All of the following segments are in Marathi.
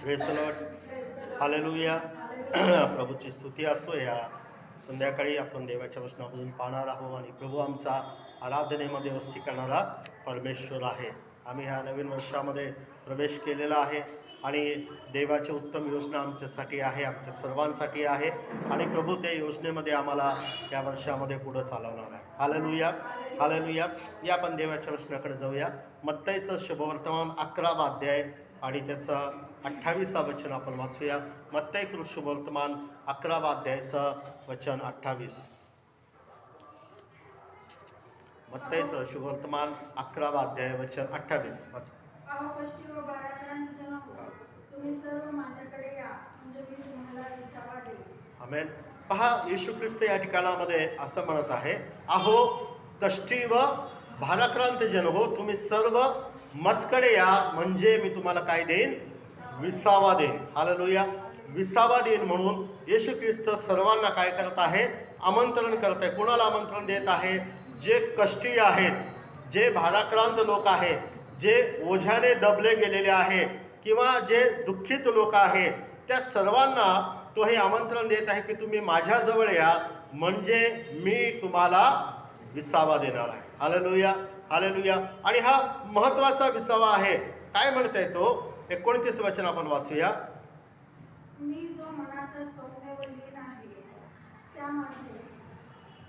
Praise the Lord, hallelujah. प्रभूची स्तुती असो. या संध्याकाळी आपण देवाच्या वचनामधून पाहणार आहोत आणि प्रभू आमचा आराधनेमध्ये वस्ती करणारा परमेश्वर आहे. आम्ही ह्या नवीन वर्षामध्ये प्रवेश केलेला आहे आणि देवाची उत्तम योजना आमच्यासाठी आहे, आमच्या सर्वांसाठी आहे आणि प्रभू त्या योजनेमध्ये आम्हाला या वर्षामध्ये पुढं चालवणार आहे. Hallelujah, hallelujah. या आपण देवाच्या वचनाकडे जाऊया. मत्तईचं शुभवर्तमान 11वा अध्याय आणि त्याचं 28वा वचन आपण वाचूया. मत्तई शुभवर्तमान 11वा अध्यायाचं वचन 28. मत्तईचं शुभवर्तमान 11वा अध्याय वचन 28. अहो कष्टी व भाराक्रांत जन, तुम्ही सर्व माझ्याकडे या, म्हणजे मी तुम्हाला विसावा देईन. आमेन. पहा, येशू ख्रिस्त या ठिकाणामध्ये असं म्हणत आहे, अहो कष्टी व भाराक्रांत जन हो, तुम्ही सर्व माझ्याकडे या, म्हणजे मी तुम्हाला काय देईन? विसावा देईन. हालेलुया. विसावा देईन म्हणून येशू ख्रिस्त सर्वांना काय करत आहे? आमंत्रण करत आहे. कुणाला आमंत्रण देत आहे? जे कष्टी आहेत, जे भाराक्रांत लोक आहेत, जे ओझ्याने दबले गेलेले आहे किंवा जे दुःखित लोक आहेत, त्या सर्वांना तो हे आमंत्रण देत आहे की तुम्ही माझ्याजवळ या, म्हणजे मी तुम्हाला विसावा देणार आहे. Hallelujah, hallelujah. आणि हा महत्त्वाचा विसावा आहे. काय म्हणताय तो? 29 वचन आपण वाचूया. मी जो मनाचा सौम्य व लीन आहे, त्या माझे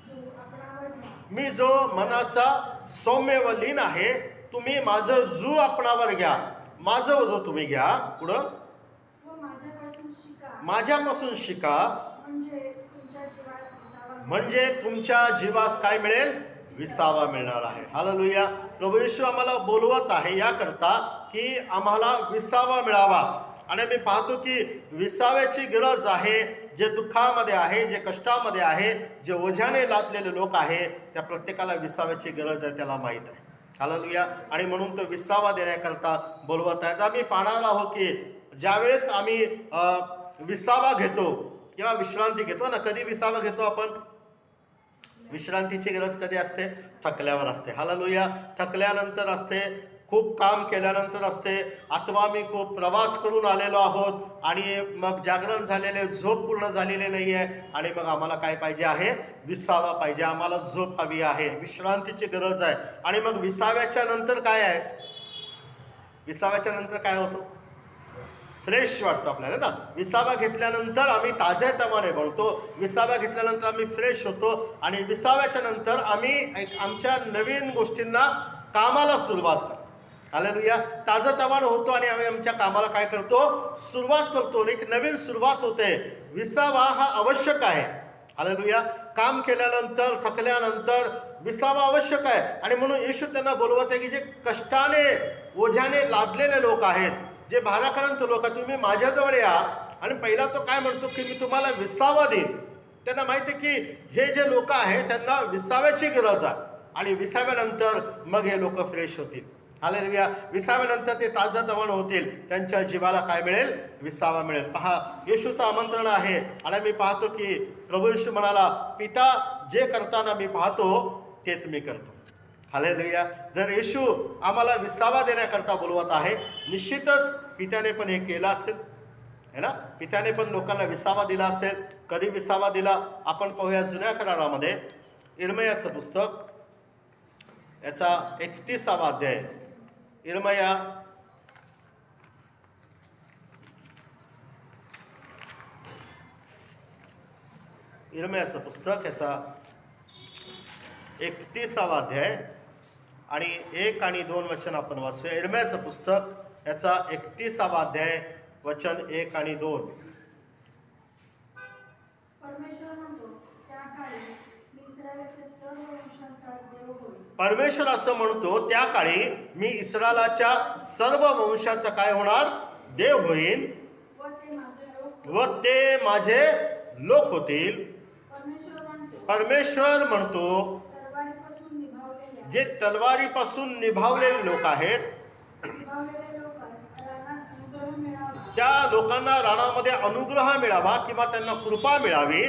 जो आपणावर घ्या. मी जो मनाचा सौम्य व लीन आहे, तुम्ही माझं जू आपणावर घ्या. माझं जो तुम्ही घ्या. पुढं व माझ्यापासून शिका, माझ्यापासून शिका, म्हणजे तुमच्या जीवास विसावा मिळेल. म्हणजे तुमच्या जीवास काय मिळेल? विसावा मिळणार आहे. हालेलुया. प्रभू येशू आम्हाला बोलवत आहे याकरता की आम्हाला विसावा मिळावा. आणि मी पाहतो की विसाव्याची गरज आहे. जे दुःखामध्ये आहे, जे कष्टामध्ये आहे, जे ओझ्याने लादलेले लोक आहे, त्या प्रत्येकाला विसाव्याची गरज आहे, त्याला माहीत आहे. हालेलुया. आणि म्हणून तो विसावा देण्याकरता बोलवत आहे. आम्ही पाहणार आहोत की ज्यावेळेस आम्ही विसावा घेतो किंवा विश्रांती घेतो ना, कधी विसावा घेतो आपण? विश्रांतीची गरज कधी असते? थकल्यावर असते. हालेलुया. थकल्यानंतर असते, खूप काम केल्यानंतर असते, अथवा मी खूप प्रवास करून आलेलो आहोत आणि मग जागरण झालेले, झोप पूर्ण झालेली नाही आहे आणि मग आम्हाला काय पाहिजे आहे? विसावा पाहिजे. आम्हाला झोप हवी आहे, विश्रांतीची गरज आहे. आणि मग विसाव्याच्या नंतर काय आहे? विसाव्याच्या नंतर काय होतं? फ्रेश वाटतो आपल्याला ना. विसावा घेतल्यानंतर आम्ही ताजेतवाने बनतो. विसावा घेतल्यानंतर आम्ही फ्रेश होतो आणि विसाव्याच्या नंतर आम्ही आमच्या नवीन गोष्टींना, कामाला सुरुवात करतो. हालेलुया. ताजतवाने होतो आणि आम्ही आमच्या कामाला काय करतो? सुरुवात करतो. एक नवीन सुरुवात होते. विसावा हा आवश्यक आहे. हालेलुया. काम केल्यानंतर, थकल्यानंतर विसावा आवश्यक आहे. आणि म्हणून येशू त्यांना बोलवत आहे की जे कष्टाने, ओझ्याने लादलेले लोक आहेत, जे भाराक्रांत लोक, तुम्ही माझ्याजवळ या. आणि पहिला तो काय म्हणतो की मी तुम्हाला विसावा देईन. त्यांना माहिती आहे की हे जे लोक आहेत त्यांना विसाव्याची गरज आहे आणि विसाव्यानंतर मग हे लोक फ्रेश होतील. हालेलुया. विसाव्यानंतर ते ताजतवाने होतील. त्यांच्या जीवाला काय मिळेल? विसावा मिळेल. पहा, येशूचं आमंत्रण आहे. आणि मी पाहतो की प्रभू येशू म्हणाला, पिता जे करताना मी पाहतो तेच मी करतो. हालेलुया. जर येशू आम्हाला विसावा देण्याकरता बोलवत आहे, निश्चितच पित्याने पण हे केलं असेल, है ना. पित्याने पण लोकांना विसावा दिला असेल. कधी विसावा दिला? आपण पाहूया जुन्या करारामध्ये इर्मयाचं पुस्तक, याचा 31वा अध्याय. इर्मयाचं पुस्तक, याचा 31वा अध्याय आणि 1 आणि 2 वचन आपण वाचूया. इर्मयाचं पुस्तक, याचा 31वा अध्याय, वचन 1 आणि 2. परमेश्वर म्हणतो, त्या काळी मी इस्रायलाच्या सर्व वंशांचा देव होईल. परमेश्वर असं म्हणतो, त्या काळी मी इस्रायलाच्या सर्व वंशाचा काय होणार? देव होईल व ते माझे लोक. व ते माझे लोक होतील. परमेश्वर म्हणतो, तलवारीपासून निभावलेल्या, जे तलवारीपासून निभावलेले लोक आहेत, निभावलेल्या लोकांस रानात अनुग्रह मिळावा. त्या लोकांना रानामध्ये अनुग्रह मिळावा किंवा त्यांना कृपा मिळावी.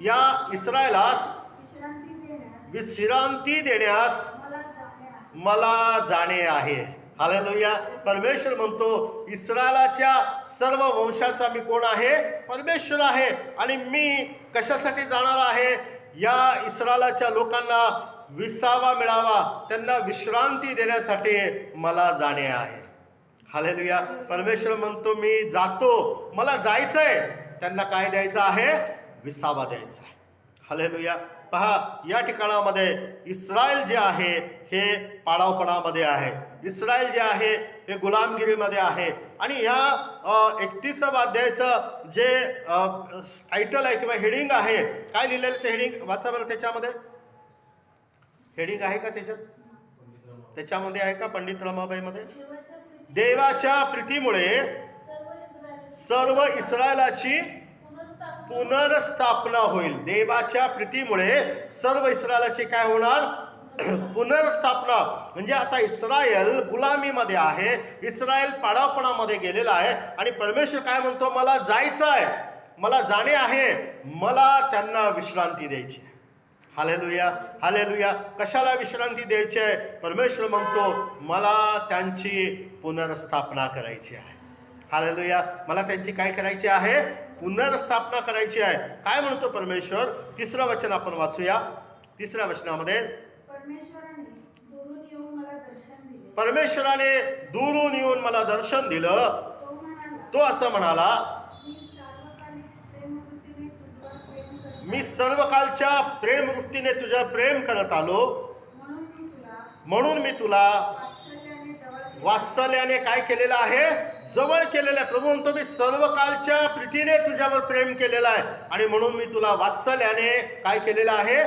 या इस्रायलास विश्रांती देण्यास विश्रांती देण्यास मला जाणे आहे. मला जाणे आहे. हालेलुया. परमेश्वर म्हणतो इस्रायलाच्या सर्व वंशाचा मी कोण आहे? परमेश्वर आहे. आणि मी कशासाठी जाणार आहे? या इस्रायलाच्या लोकांना विसावा मिळावा, त्यांना विश्रांती देण्यासाठी मला जाणे आहे. हालेलुया. परमेश्वर म्हणतो मी जातो, मला जायचंय. त्यांना काय द्यायचं आहे? विसावा द्यायचा आहे. हालेलुया. पहा, या ठिकाणामध्ये इस्रायल जे आहे हे पाडावपणामध्ये आहे. इस्रायल जे आहे हे गुलामगिरीमध्ये आहे. आणि या 31व्या अध्यायाचं जे टायटल आहे किंवा हेडिंग आहे, काय लिहिलेलं ते हेडिंग वाचा बरं. त्याच्यामध्ये हेडिंग आहे का त्याच्यामध्ये आहे का पंडित रमाबाईमध्ये? देवाच्या प्रीतीमुळे सर्व इस्रायलाची पुनर्स्थापना होईल. देवाच्या प्रीतीमुळे सर्व इस्रायलाची काय होणार? पुनर्स्थापना. म्हणजे आता इस्रायल गुलामीमध्ये आहे, इस्रायल पाडावपणामध्ये गेलेला आहे. आणि परमेश्वर काय म्हणतो? मला जायचं आहे, मला जाणे आहे, मला त्यांना विश्रांती द्यायची. हालेलुया. हालेलुया. कशाला विश्रांती द्यायची आहे? परमेश्वर म्हणतो मला त्यांची पुनर्स्थापना करायची आहे. हालेलुया. मला त्यांची काय करायची आहे? पुनर्स्थापना करायची आहे. काय म्हणतो परमेश्वर? 3रं वचन आपण वाचूया. 3ऱ्या वचनामध्ये परमेश्वराने दुरून येऊन मला दर्शन दिलं. तो असं म्हणाला, मी सर्वकालच्या प्रेमवृत्तीने तुझ्या प्रेम करत आलो, म्हणून मी तुला वात्सल्याने काय केलेलं आहे? जवळ केलेलं आहे. प्रभू म्हणतो मी सर्वकालच्या प्रीतीने तुझ्यावर प्रेम केलेलं आहे आणि म्हणून मी तुला वात्सल्याने काय केलेलं आहे?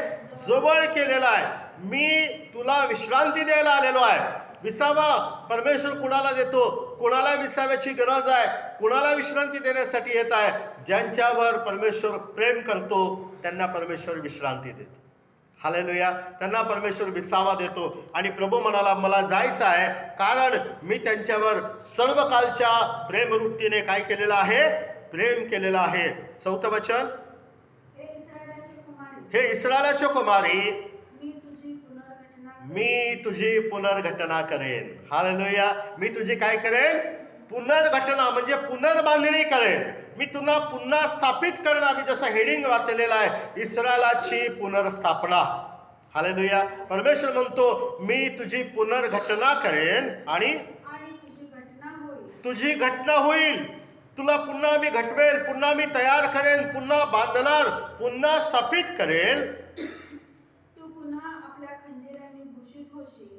जवळ केलेलं आहे. मी तुला विश्रांती द्यायला आलेलो आहे. विसावा परमेश्वर कुणाला देतो? कुणाला विसाव्याची गरज आहे? कुणाला विश्रांती देण्यासाठी येत आहे? ज्यांच्यावर परमेश्वर प्रेम करतो त्यांना परमेश्वर विश्रांती देतो. हालेलुया. त्यांना परमेश्वर विसावा देतो. आणि प्रभू म्हणाला मला जायचं आहे, कारण मी त्यांच्यावर सर्व कालच्या प्रेमवृत्तीने काय केलेलं आहे? प्रेम केलेलं आहे. 4थं वचन, हे इस्रायलाच्या कुमारी मी तुझी पुनर्घटना करेन. हालेलुया. मी तुझी काय करेन? पुनर्घटना म्हणजे पुनर्बांधणी करेन. मी तुला पुन्हा स्थापित करणार. मी जसं हेडिंग वाचलेलं आहे, इस्रायलाची पुनर्स्थापना. हालेलुया. परमेश्वर म्हणतो मी तुझी पुनर्घटना करेन आणि तुझी घटना होईल. तुला पुन्हा मी घटवेल, पुन्हा मी तयार करेन, पुन्हा बांधणार, पुन्हा स्थापित करेल.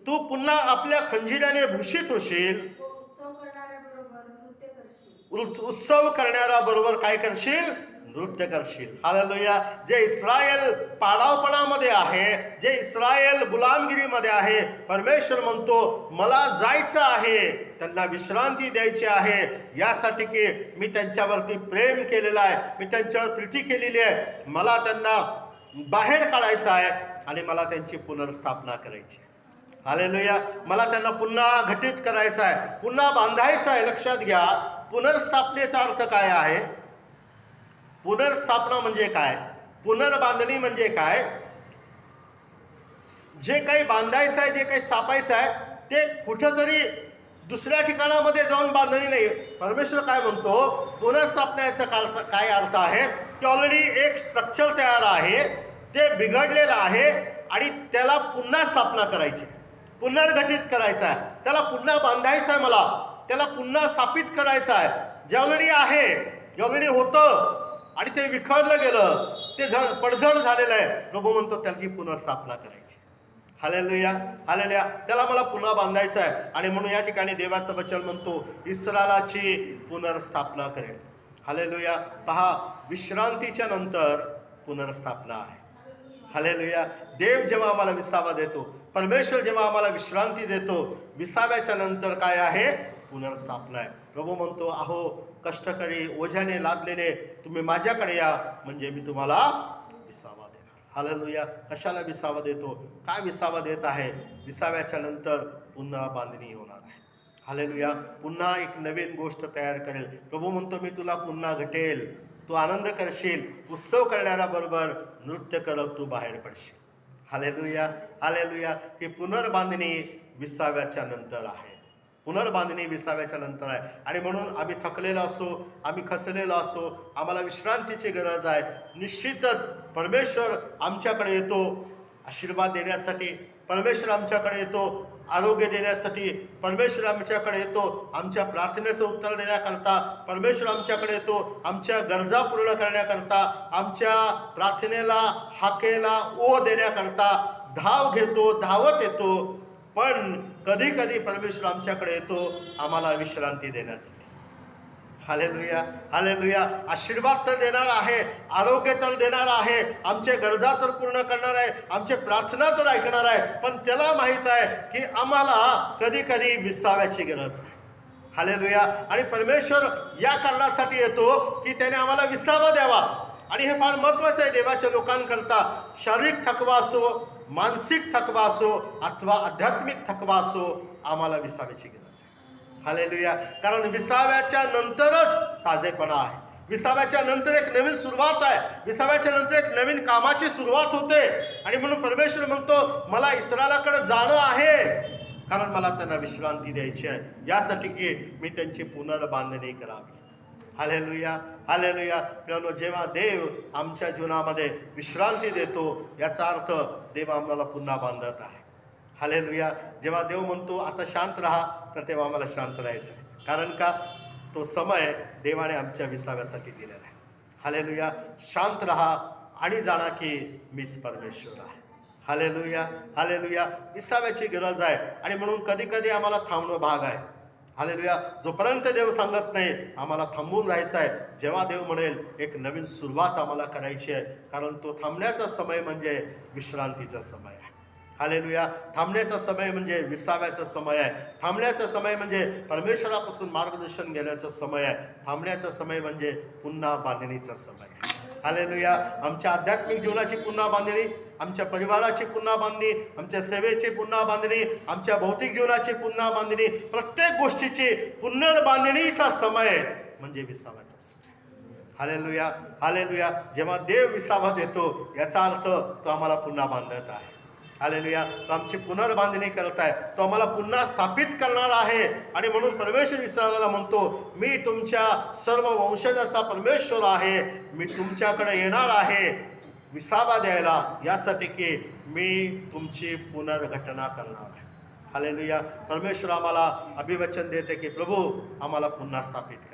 तू पुन्हा आपल्या खंजिराने भूषित होशील. उत्सव करणाऱ्याबरोबर काय करशील? नृत्य करशील. हालेलुया. जे इस्रायल पाडावपणामध्ये आहे, जे इस्रायल गुलामगिरीमध्ये आहे, परमेश्वर म्हणतो मला जायचं आहे, त्यांना विश्रांती द्यायची आहे, यासाठी की मी त्यांच्यावरती प्रेम केलेलं आहे, मी त्यांच्यावर प्रीती केलेली आहे. मला त्यांना बाहेर काढायचं आहे आणि मला त्यांची पुनर्स्थापना करायची. हालेलुया. मला त्यांना पुन्हा घटित करायचं आहे, पुन्हा बांधायचं आहे. लक्षात घ्या, पुनर्स्थापनेचा अर्थ काय आहे? पुनर्स्थापना म्हणजे काय? पुनर्बांधणी म्हणजे काय? जे काही बांधायचं आहे, जे काही स्थापायचं आहे, ते कुठंतरी दुसऱ्या ठिकाणामध्ये जाऊन बांधणी नाही. परमेश्वर काय म्हणतो? पुनर्स्थापनेचा काय अर्थ आहे? की ऑलरेडी एक स्ट्रक्चर तयार आहे, ते बिघडलेलं आहे आणि त्याला पुन्हा स्थापना करायची, पुनर्गठित करायचं आहे, त्याला पुन्हा बांधायचं आहे, मला त्याला पुन्हा स्थापित करायचं आहे. जे ऑलरेडी आहे, जे ऑलरेडी होतं आणि ते विखरलं गेलं, ते पडझड झालेलं आहे. प्रभू म्हणतो त्याची पुनर्स्थापना करायची. हालेलुया. हालेलुया. त्याला मला पुन्हा बांधायचं आहे. आणि म्हणून या ठिकाणी देवाचं वचन म्हणतो इस्रायलाची पुनर्स्थापना करेल. हालेलुया. पहा, विश्रांतीच्या नंतर पुनर्स्थापना आहे. हालेलुया. देव जेव्हा आम्हाला विसावा देतो, परमेश्वर जेव्हा आम्हाला विश्रांती देतो, विसाव्याच्या नंतर काय आहे? पुनर्स्थापना आहे. प्रभू म्हणतो अहो कष्टकरी ओझ्याने लादलेले तुम्ही माझ्याकडे या, म्हणजे मी तुम्हाला विसावा देणार. हालेलुया. कशाला विसावा देतो? काय विसावा देत आहे? विसाव्याच्या नंतर पुन्हा बांधणी होणार आहे. हालेलुया. पुन्हा एक नवीन गोष्ट तयार करेल. प्रभू म्हणतो मी तुला पुन्हा घटेल, तू आनंद करशील, उत्सव करणाऱ्याबरोबर नृत्य करत तू बाहेर पडशील. हालेलुया. हालेलुया. ही पुनर्बांधणी विसाव्याच्या नंतर आहे. पुनर्बांधणी विसाव्याच्या नंतर आहे. आणि म्हणून आम्ही थकलेलो असो, आम्ही खचलेलो असो, आम्हाला विश्रांतीची गरज आहे. निश्चितच परमेश्वर आमच्याकडे येतो आशीर्वाद देण्यासाठी, परमेश्वर आमच्याकडे येतो आरोग्य देण्यासाठी, परमेश्वर आमच्याकडे येतो आमच्या प्रार्थनेचं उत्तर देण्याकरता, परमेश्वर आमच्याकडे येतो आमच्या गरजा पूर्ण करण्याकरता, आमच्या प्रार्थनेला हाकेला ओ देण्याकरता धावत येतो. पण कधी कधी परमेश्वर आमच्याकडे येतो आम्हाला विश्रांती देण्यासाठी. Hallelujah, hallelujah. आशीर्वाद तर देणार आहे, आरोग्य तर देणार आहे, आमचे गरजा तर पूर्ण करणार आहे, आमचे प्रार्थना तर ऐकणार आहे. पण त्याला माहीत आहे की आम्हाला कधी कधी विसाव्याची गरज आहे. हालेलुया. आणि परमेश्वर या कारणासाठी येतो की त्याने आम्हाला विसावा द्यावा. आणि हे फार महत्त्वाचं आहे देवाच्या लोकांकरता. शारीरिक थकवा असो, मानसिक थकवा असो अथवा आध्यात्मिक थकवा असो, आम्हाला विसाव्याची गरज आहे. हालेलुया. कारण विसाव्याच्या नंतरच ताजेपणा आहे, विसाव्याच्या नंतर एक नवीन सुरुवात आहे, विसाव्याच्या नंतर एक नवीन कामाची सुरुवात होते. आणि म्हणून परमेश्वर म्हणतो मला इस्रायलाकडे जाणं आहे, कारण मला त्यांना विश्रांती द्यायची आहे, यासाठी की मी त्यांची पुनर्बांधणी करावी. Hallelujah, hallelujah. किंवा जेव्हा देव आमच्या जीवनामध्ये विश्रांती देतो याचा अर्थ देव आम्हाला पुन्हा बांधत आहे. हालेलुया. जेव्हा देव म्हणतो आता शांत राहा, तर तेव्हा आम्हाला शांत राहायचं आहे. कारण का तो समय देवाने आमच्या विसाव्यासाठी दिलेला आहे. हालेलुया. शांत राहा आणि जाणा की मीच परमेश्वर आहे. Hallelujah, hallelujah. विसाव्याची गरज आहे. आणि म्हणून कधी कधी आम्हाला थांबणं भाग आहे. हालेलुया. जोपर्यंत देव सांगत नाही आम्हाला थांबून राहायचं आहे. जेव्हा देव म्हणेल एक नवीन सुरुवात आम्हाला करायची आहे, कारण तो थांबण्याचा समय म्हणजे विश्रांतीचा समय आहे. हालेलुया. थांबण्याचा समय म्हणजे विसाव्याचा समय आहे. थांबण्याचा समय म्हणजे परमेश्वरापासून मार्गदर्शन घेण्याचा समय आहे. थांबण्याचा समय म्हणजे पुन्हा बांधणीचा समय आहे. हालेलुया. आमच्या आध्यात्मिक जीवनाची पुन्हा बांधणी, आमच्या परिवाराची पुन्हा बांधणी, आमच्या सेवेची पुन्हा बांधणी, आमच्या भौतिक जीवनाची पुन्हा बांधणी, प्रत्येक गोष्टीची पुनर्बांधणीचा समय म्हणजे विसावाचा समय. Hallelujah, hallelujah. जेव्हा देव विसावा देतो याचा अर्थ तो आम्हाला पुन्हा बांधत आहे. हालेलुया. तो आमची पुनर्बांधणी करत आहे, तो आम्हाला पुन्हा स्थापित करणार आहे. आणि म्हणून परमेश्वर इस्रायलाला म्हणतो मी तुमच्या सर्व वंशजाचा परमेश्वर आहे, मी तुमच्याकडे येणार आहे विसावा द्यायला, यासाठी की मी तुमची पुनर्घटना करणार आहे. हालेलुया. परमेश्वर आम्हाला अभिवचन देते की प्रभू आम्हाला पुन्हा स्थापित करा.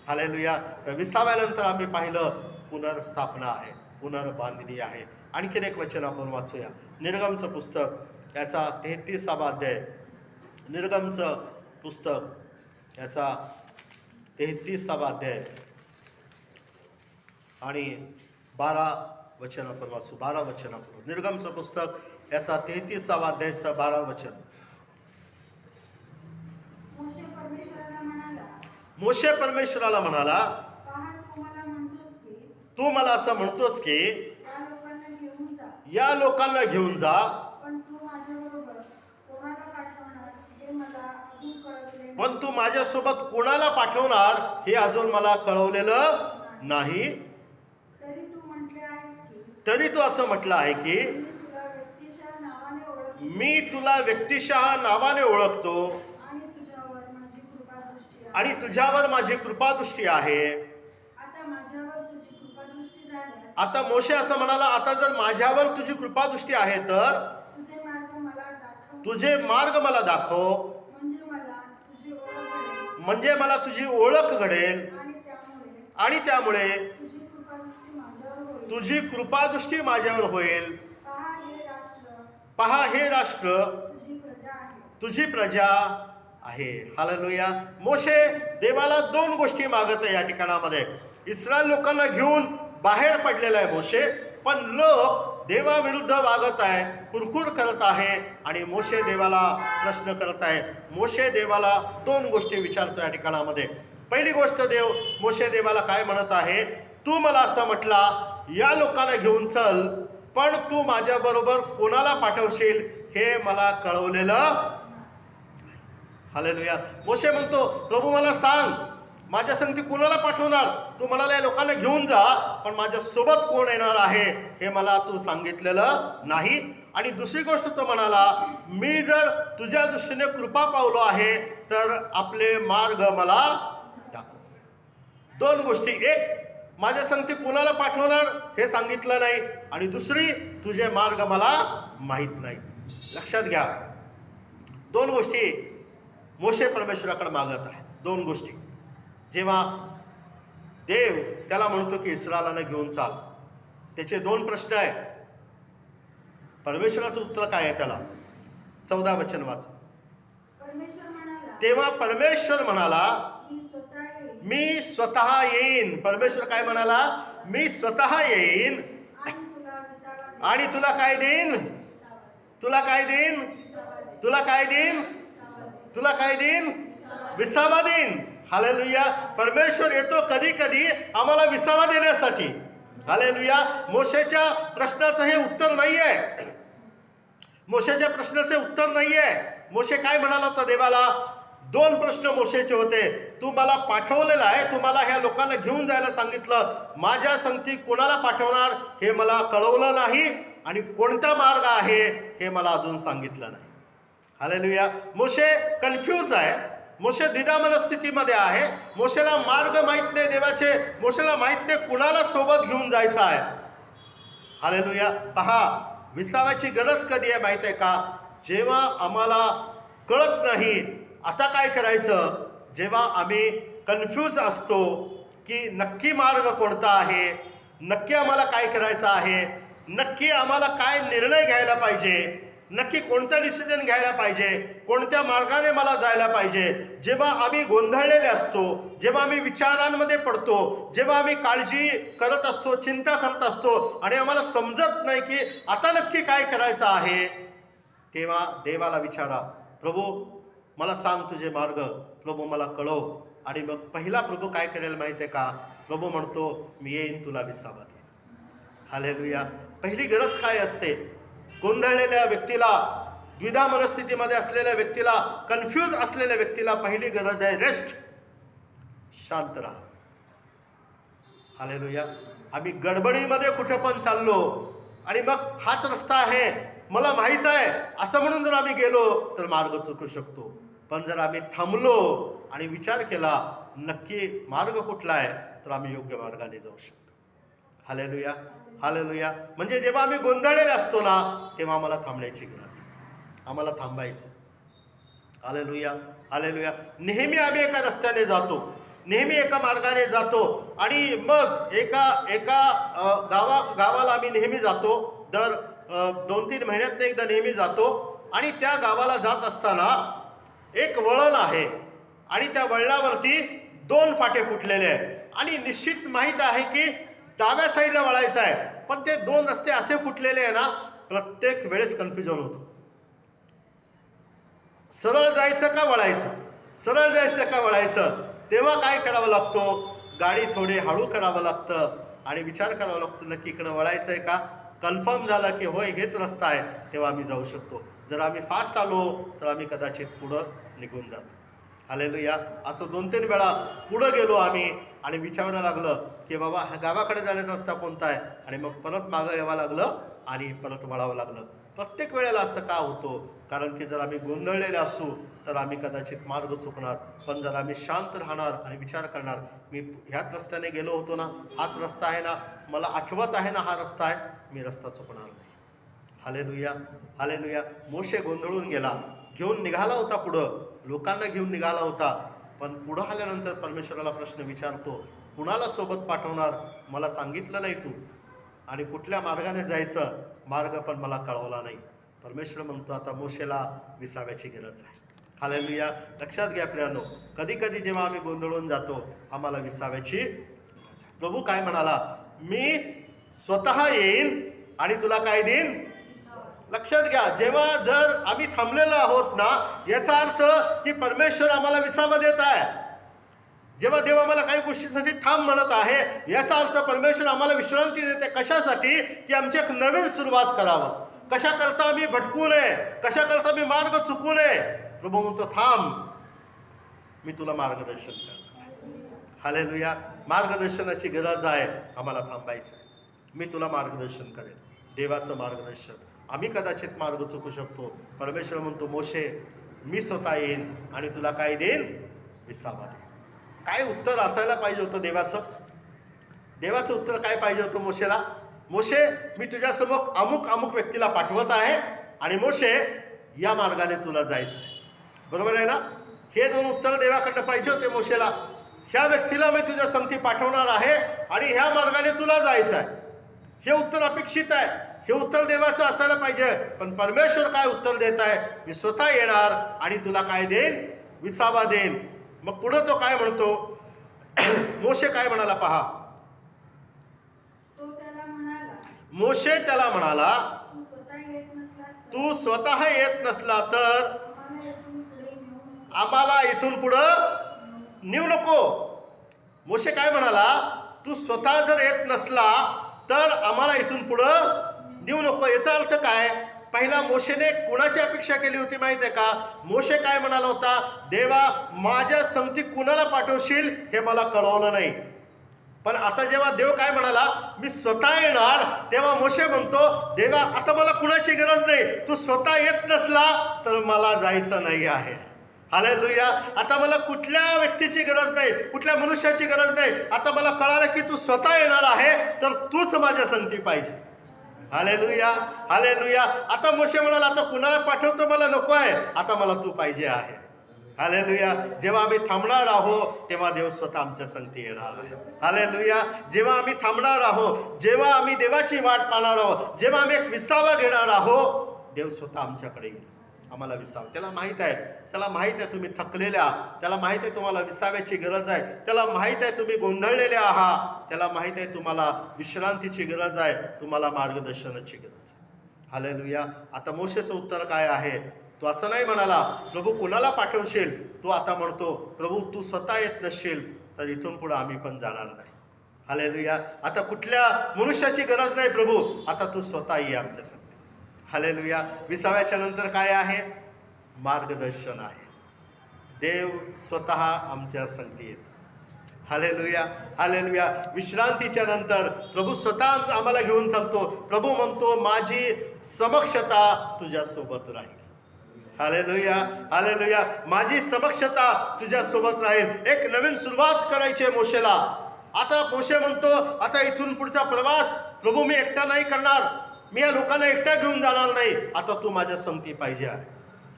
हालेलुया. तर विसाव्यानंतर आम्ही पाहिलं पुनर्स्थापना आहे, पुनर्बांधणी आहे. आणखीन एक वचन आपण वाचूया. निर्गमचं पुस्तक याचा 33वा अध्याय, निर्गमचं पुस्तक याचा 33वा अध्याय आणि 12 वचन आपण वाचू. 12 वचन आपण, निर्गमचं पुस्तक याचा 33वा अध्यायचं 12 वचन. मोशे परमेश्वराला म्हणाला तू मला असं म्हणतोस की या लोकांना घेऊन जा, पण तू माझ्यासोबत कोणाला पाठवणार हे अजून मला कळवलेलं नाही. तरी तू असं म्हटलं आहे की मी तुला व्यक्तिशः नावाने ओळखतो आणि तुझ्यावर माझी कृपादृष्टी आहे. आता मोशे असं म्हणाला, आता जर माझ्यावर तुझी कृपादृष्टी आहे तर तुझे मार्ग मला दाखव, म्हणजे मला तुझी ओळख घडेल आणि त्यामुळे तुझी कृपादृष्टी माझ्यावर होईल. पहा हे राष्ट्र तुझी प्रजा आहे. हालेलुया. मोशे देवाला 2 गोष्टी मागत आहे या ठिकाणामध्ये. इस्रायल लोकांना घेऊन बाहेर पडलेला आहे मोशे, पण लोक देवाविरुद्ध वागत आहे, कुरकुर करत आहे. आणि मोशे देवाला प्रश्न करत आहे. मोशे देवाला 2 गोष्टी विचारतो या ठिकाणामध्ये. पहिली गोष्ट, देव मोशे देवाला काय म्हणत आहे, तू मला असं म्हटला या लोकांना घेऊन चल, पण तू माझ्याबरोबर कोणाला पाठवशील हे मला कळवलेलं. हालेलुया. मोशे म्हणतो प्रभू मला सांग माझ्या संगती कोणाला पाठवणार. तू म्हणाला या लोकांना घेऊन जा, पण माझ्या सोबत कोण येणार आहे हे मला तू सांगितलेलं नाही. आणि दुसरी गोष्ट तो म्हणाला, मी जर तुझ्या दृष्टीने कृपा पावलो आहे तर आपले मार्ग मला दाखव. दोन गोष्टी, एक माझ्या संगती कोणाला पाठवणार हे सांगितलं नाही, आणि दुसरी तुझे मार्ग मला माहीत नाही. लक्षात घ्या, दोन गोष्टी मोशे परमेश्वराकडे मागत आहे. दोन गोष्टी. जेव्हा देव त्याला म्हणतो की इस्रायलांना घेऊन चाल, त्याचे दोन प्रश्न आहे. परमेश्वराचं उत्तर काय आहे त्याला? 14 वचन वाचा. परमेश्वर म्हणाला, तेव्हा परमेश्वर म्हणाला, मी स्वतः येईन मी स्वतः येईन. परमेश्वर काय म्हणाला? मी स्वतः येईन आणि तुला विसावा देईन. आणि तुला काय देईन? विसावा देईन. तुला काय देईन? विसावा देईन. तुला काय देईन? विसावा देईन. तुला काय देईन? विसावा देईन. विसावा देईन. हालेलुया. परमेश्वर येतो कधी कधी आम्हाला विसावा देण्यासाठी. हालेलुया. मोशेच्या प्रश्नाचं हे उत्तर नाही आहे. मोशेच्या प्रश्नाचे उत्तर नाही आहे. मोशे काय म्हणाला होता देवाला? दोन प्रश्न मोशेचे होते. तू मला पाठवलेला आहे, तू मला ह्या लोकांना घेऊन जायला सांगितलं, माझ्या संगती कोणाला पाठवणार हे मला कळवलं नाही, आणि कोणता मार्ग आहे हे मला अजून सांगितलं नाही. हालेलुया. मोशे कन्फ्यूज आहे. मोशे द्विधा मनस्थितीमध्ये आहे. मोशेला मार्ग माहीत नाही देवाचे. मोशेला माहीत नाही कुणाला सोबत घेऊन जायचं आहे. हालेलुया. पहा, विसाव्याची गरज कधी आहे माहीत आहे का? जेव्हा आम्हाला कळत नाही आता काय करायचं, जेव्हा आम्ही कन्फ्यूज असतो की नक्की मार्ग कोणता आहे, नक्की आम्हाला काय करायचं आहे, नक्की आम्हाला काय निर्णय घ्यायला पाहिजे, नक्की कोणता डिसिजन घ्यायला पाहिजे, कोणत्या मार्गाने मला जायला पाहिजे. जेव्हा आम्ही गोंधळलेले असतो, जेव्हा आम्ही विचारांमध्ये पडतो, जेव्हा आम्ही काळजी करत असतो, चिंता करत असतो आणि आम्हाला समजत नाही की आता नक्की काय करायचं आहे, तेव्हा देवाला विचारा, प्रभू मला सांग तुझे मार्ग, प्रभू मला कळव. आणि मग पहिला प्रभू काय करेल माहिती आहे का? प्रभू म्हणतो, मी येईन तुला विसावा दे. हालेलुया. पहिली गरज काय असते? गोंधळलेल्या व्यक्तीला, द्विधा मनस्थितीमध्ये असलेल्या व्यक्तीला, कन्फ्यूज असलेल्या व्यक्तीला पहिली गरज आहे रेस्ट. शांत राहा. हालेलुया. आम्ही गडबडीमध्ये कुठे पण चाललो आणि मग हाच रस्ता आहे, मला माहीत आहे असं म्हणून जर आम्ही गेलो तर मार्ग चुकू शकतो. पण जर आम्ही थांबलो आणि विचार केला नक्की मार्ग कुठला आहे, तर आम्ही योग्य मार्गाने जाऊ शकतो. हालेलुया. हालेलुया. म्हणजे जेव्हा आम्ही गोंधळलेले असतो ना, तेव्हा आम्हाला थांबण्याची गरज आहे. आम्हाला थांबायचं. हालेलुया. हालेलुया. नेहमी आम्ही एका रस्त्याने जातो, नेहमी एका मार्गाने जातो, आणि मग एका गावाला आम्ही नेहमी जातो. दर 2-3 महिन्यात एकदा नेहमी जातो, आणि त्या गावाला जात असताना एक वळण आहे आणि त्या वळणावरती 2 फाटे फुटलेले आहे, आणि निश्चित माहीत आहे की डाव्या साईडला वळायचं आहे, पण ते 2 रस्ते असे फुटलेले आहे ना, प्रत्येक वेळेस कन्फ्युजन होतो. सरळ जायचं का वळायचं, सरळ जायचं का वळायचं. तेव्हा काय करावं लागतो? गाडी थोडी हळू करावं लागतं आणि विचार करावा लागतो नक्की इकडं वळायचं आहे का. कन्फर्म झालं की होय हेच रस्ता आहे, तेव्हा आम्ही जाऊ शकतो. जर आम्ही फास्ट आलो तर आम्ही कदाचित पुढं निघून जातो. हालेलुया. असं 2-3 वेळा पुढं गेलो आम्ही आणि विचारायला लागलं की बाबा ह्या गावाकडे जाण्याचा रस्ता कोणता आहे, आणि मग परत मागं यावं लागलं आणि परत वळावं लागलं. प्रत्येक वेळेला असं का होतो? कारण की जर आम्ही गोंधळलेले असू तर आम्ही कदाचित मार्ग चुकणार. पण जर आम्ही शांत राहणार आणि विचार करणार, मी ह्याच रस्त्याने गेलो होतो ना, हाच रस्ता आहे ना, मला आठवत आहे ना हा रस्ता आहे, मी रस्ता चुकणार नाही. हालेलुया. हालेलुया. मोशे गोंधळून गेला, घेऊन निघाला होता पुढं, लोकांना घेऊन निघाला होता, पण पुढं आल्यानंतर परमेश्वराला प्रश्न विचारतो, कुणाला सोबत पाठवणार, मला सांगितलं नाही तू, आणि कुठल्या मार्गाने जायचं, मार्ग पण मला कळवला नाही. परमेश्वर म्हणतो आता मोशेला विसाव्याची गरज आहे. हालेलुया. लक्षात घ्या प्रियानो, कधी कधी जेव्हा आम्ही गोंधळून जातो आम्हाला विसाव्याची गरज आहे. प्रभू काय म्हणाला? मी स्वतः येईन आणि तुला काय देईन? लक्षात घ्या, जेव्हा जर आम्ही थांबलेलो आहोत ना, याचा अर्थ की परमेश्वर आम्हाला विसावा देत आहे. जेव्हा देव आम्हाला काही गोष्टीसाठी थांब म्हणत आहे, याचा अर्थ परमेश्वर आम्हाला विश्रांती देते. कशासाठी? की आमची एक नवीन सुरुवात करावं. कशाकरता आम्ही भटकू नये, कशाकरता मी मार्ग चुकू नये. प्रभू म्हणतो थांब, मी तुला मार्गदर्शन करणार. हालेलुया. मार्गदर्शनाची गरज आहे, आम्हाला थांबायचं आहे. मी तुला मार्गदर्शन करेन. देवाचं मार्गदर्शन, आम्ही कदाचित मार्ग चुकू शकतो. परमेश्वर म्हणतो, मोशे मी स्वतः येईन आणि तुला काय देईन? विसावा देईन. काय उत्तर असायला पाहिजे होतं देवाचं? देवाचं उत्तर काय पाहिजे होतं मोशेला? मोशे, मी तुझ्यासमोर अमुक अमुक व्यक्तीला पाठवत आहे आणि मोशे या मार्गाने तुला जायचं आहे. बरोबर आहे ना? हे दोन उत्तर देवाकडनं पाहिजे होते मोशेला. ह्या व्यक्तीला मी तुझ्या संगती पाठवणार आहे आणि ह्या मार्गाने तुला जायचं आहे. हे उत्तर अपेक्षित आहे. हे उत्तर देवाचं असायला पाहिजे. पण परमेश्वर काय उत्तर देत आहे? मी स्वतः येणार आणि तुला काय देईन? विसावा देईन. मग पुढं तो काय म्हणतो? मोशे काय म्हणाला पहा. मोशे त्याला म्हणाला, तू स्वतः येत नसला तर आम्हाला इथून पुढं नेऊ नको. मोशे काय म्हणाला? तू स्वतः जर येत नसला तर आम्हाला इथून पुढं नेऊ नको. याचा अर्थ काय? पहिला मोशेने कुणाची अपेक्षा केली होती माहिती आहे का? मोशे काय म्हणाला होता? देवा, माझ्या संगती कुणाला पाठवशील हे मला कळवलं नाही. पण आता जेव्हा देव काय म्हणाला, मी स्वतः येणार, तेव्हा मोशे म्हणतो, देवा आता मला कुणाची गरज नाही. तू स्वतः येत नसला तर मला जायचं नाही आहे. हालेलुया. आता मला कुठल्या व्यक्तीची गरज नाही, कुठल्या मनुष्याची गरज नाही. आता मला कळालं की तू स्वतः येणार आहे, तर तूच माझ्या संगती पाहिजे. Hallelujah, hallelujah. आता मोशे म्हणाला, आता कुणाला पाठवतो मला नको आहे, आता मला तू पाहिजे आहे. हालेलुया. जेव्हा आम्ही थांबणार आहोत तेव्हा देव स्वतः आमच्या संगती येणार आहे. हालेलुया. जेव्हा आम्ही थांबणार आहोत, जेव्हा आम्ही देवाची वाट पाहणार आहोत, जेव्हा आम्ही एक विसावा घेणार आहोत, देव स्वतः आमच्याकडे येईल. आम्हाला विसावा. त्याला माहीत आहे, त्याला माहीत आहे तुम्ही थकलेल्या, त्याला माहीत आहे तुम्हाला विसाव्याची गरज आहे, त्याला माहीत आहे तुम्ही गोंधळलेले आहात, त्याला माहीत आहे तुम्हाला विश्रांतीची गरज आहे, तुम्हाला मार्गदर्शनाची गरज आहे. हालेलुया. आता मोशेचं उत्तर काय आहे? तो असं नाही म्हणाला, प्रभू कुणाला पाठवशील? तो आता म्हणतो, प्रभू तू स्वतः येत नसशील तर इथून पुढे आम्ही पण जाणार नाही. हालेलुया. आता कुठल्या मनुष्याची गरज नाही प्रभू, आता तू स्वतः ये आमच्या संगती. हालेलुया. विसाव्याच्या नंतर काय आहे? मार्गदर्शन आहे. देव स्वतः आमच्या संगती येतो. Hallelujah, hallelujah. विश्रांतीच्या नंतर प्रभू स्वतः आम्हाला घेऊन चालतो. प्रभू म्हणतो, माझी समक्षता तुझ्यासोबत राहील. Hallelujah, hallelujah. माझी समक्षता तुझ्यासोबत राहील. एक नवीन सुरुवात करायची आहे मोशेला. आता मोशे म्हणतो, आता इथून पुढचा प्रवास प्रभू मी एकटा नाही करणार, मी या लोकांना एकटा घेऊन जाणार नाही, आता तू माझ्या संगती पाहिजे आहे.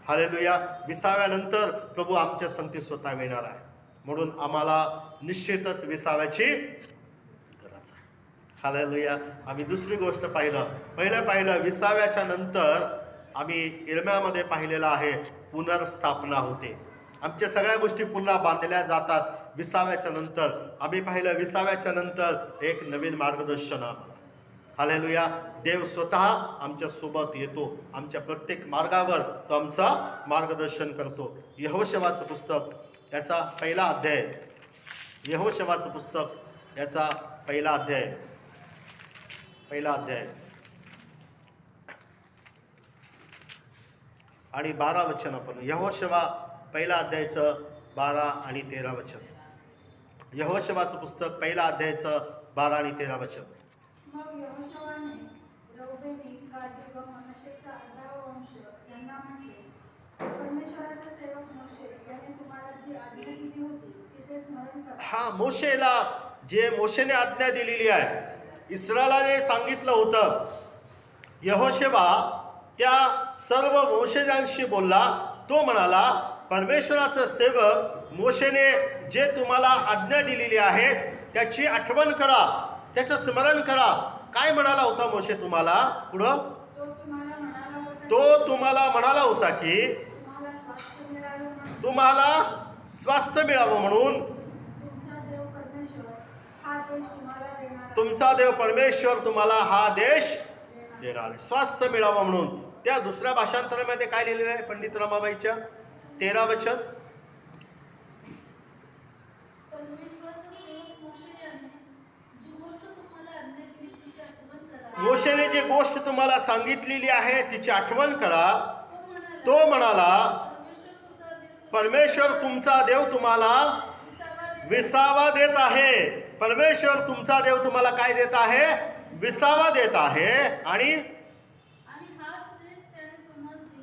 हालेलुया. विसाव्यानंतर प्रभू आमच्या संगती स्वतः येणार आहे. म्हणून आम्हाला निश्चितच विसाव्याची गरज आहे. हालेलुया. आम्ही दुसरी गोष्ट पाहिलं विसाव्याच्या नंतर आम्ही इर्म्यामध्ये पाहिलेलं आहे, पुनर्स्थापना होते. आमच्या सगळ्या गोष्टी पुन्हा बांधल्या जातात विसाव्याच्या नंतर. आम्ही पाहिलं विसाव्याच्या नंतर एक नवीन मार्गदर्शन. हालेलुया. देव स्वतः आमच्या सोबत येतो. आमच्या प्रत्येक मार्गावर तो आमचा मार्गदर्शन करतो. यहोशवाचं पुस्तक याचा पहिला अध्याय, यहोशवाचं पुस्तक याचा पहिला अध्याय आणि 12 वचन आपण. यहोशवा पहिला अध्यायचं 12 आणि 13 वचन. यहोशवाचं पुस्तक पहिला अध्यायचं 12 आणि 13 वचन. मग यहोशवाने रौबेनी, गादी व मनश्शेचा 11 वंश यांना म्हटले, परमेश्वराचा सेवक मोशे याने तुम्हाला जी आज्ञा दिली होती तिचे स्मरण करा. हा, मोशेने आज्ञा दिलेली आहे, इस्रायलाने सांगितलं होतं. यहोशवा त्या सर्व वंशजांशी बोलला. तो म्हणाला, परमेश्वराचा सेवक मोशेने जे तुम्हाला आज्ञा दिलेली आहे त्याची आठवण करा, त्याचं स्मरण करा. काय म्हणाला होता मोशे तुम्हाला? पुढं तो तुम्हाला म्हणाला होता की तुम्हाला स्वास्थ्य मिळावं म्हणून तुमचा देव परमेश्वर तुम्हाला हा देश देणार आहे. स्वास्थ्य मिळावं म्हणून. त्या दुसऱ्या भाषांतरामध्ये काय लिहिलेलं आहे पंडित रमाबाईच्या? 13 वचन. मोशेने जी गोष्ट तुम्हाला सांगितलेली आहे तिची आठवण करा. तो म्हणाला, परमेश्वर तुमचा देव तुम्हाला विसावा देत आहे. परमेश्वर तुमचा देव तुम्हाला काय देत आहे? विसावा देत आहे. आणि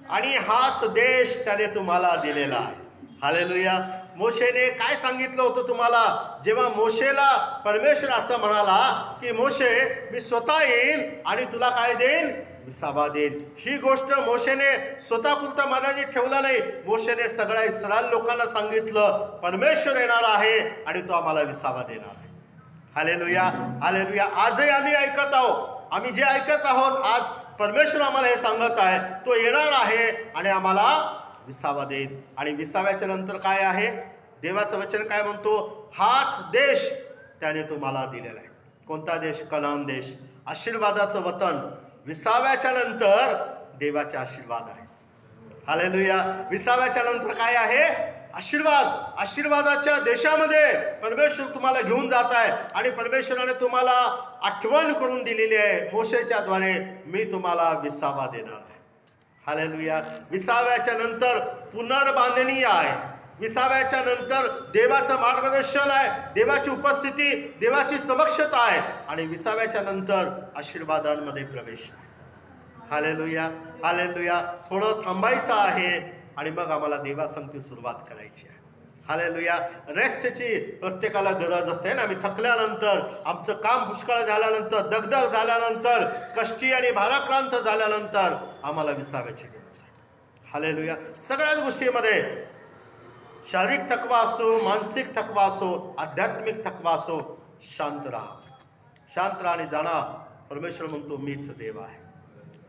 आणि हाच देश त्याने तुम्हाला दिलेला आहे. हालेलुया. मोशेने काय सांगितलं होतं तुम्हाला? जेव्हा मोशेला परमेश्वर असं म्हणाला की मोशे, मी स्वतः येईन आणि तुला काय देईन? विसावा देईन. ही गोष्ट मोशेने स्वतःपुरतं मर्यादित ठेवलं नाही. मोशेने सगळ्या इस्रायल लोकांना सांगितलं, परमेश्वर येणार आहे आणि तो आम्हाला विसावा देणार आहे. Hallelujah, hallelujah. आजही आम्ही ऐकत आहोत. आम्ही जे ऐकत आहोत आज परमेश्वर आम्हाला हे सांगत आहे, तो येणार आहे आणि आम्हाला विसावा देईल. आणि विसाव्याच्या नंतर काय आहे? देवाचं वचन काय म्हणतो? हाच देश त्याने तुम्हाला दिलेला आहे. कोणता देश? कनान देश, आशीर्वादाचं वतन. विसाव्याच्या नंतर देवाचे आशीर्वाद आहे. हालेलुया. विसाव्याच्या नंतर काय आहे? आशीर्वाद. आशीर्वादाच्या देशामध्ये परमेश्वर तुम्हाला घेऊन जात आहे आणि परमेश्वराने तुम्हाला आठवण करून दिलेली आहे मोशेच्या द्वारे, मी तुम्हाला विसावा देणार आहे. हालेलुया. विसाव्याच्या नंतर पुनर्बांधणी आहे. विसाव्याच्या नंतर देवाचं मार्गदर्शन आहे, देवाची उपस्थिती, देवाची समक्षता आहे आणि विसाव्याच्या नंतर आशीर्वादांमध्ये प्रवेश आहे. Hallelujah, hallelujah. थोडं थांबायचं आहे आणि मग आम्हाला देवासंगती सुरुवात करायची आहे. हालेलुया. रेस्टची प्रत्येकाला गरज असते ना. आम्ही थकल्यानंतर, आमचं काम पुष्कळ झाल्यानंतर, दगदग झाल्यानंतर, कष्टी आणि भाराक्रांत झाल्यानंतर आम्हाला विसाव्याची गरज आहे. हालेलुया. सगळ्याच गोष्टीमध्ये शारीरिक थकवा असो, मानसिक थकवा असो, आध्यात्मिक थकवा असो, शांत राहा. शांत राहा आणि जाणा परमेश्वर म्हणतो मीच देव आहे.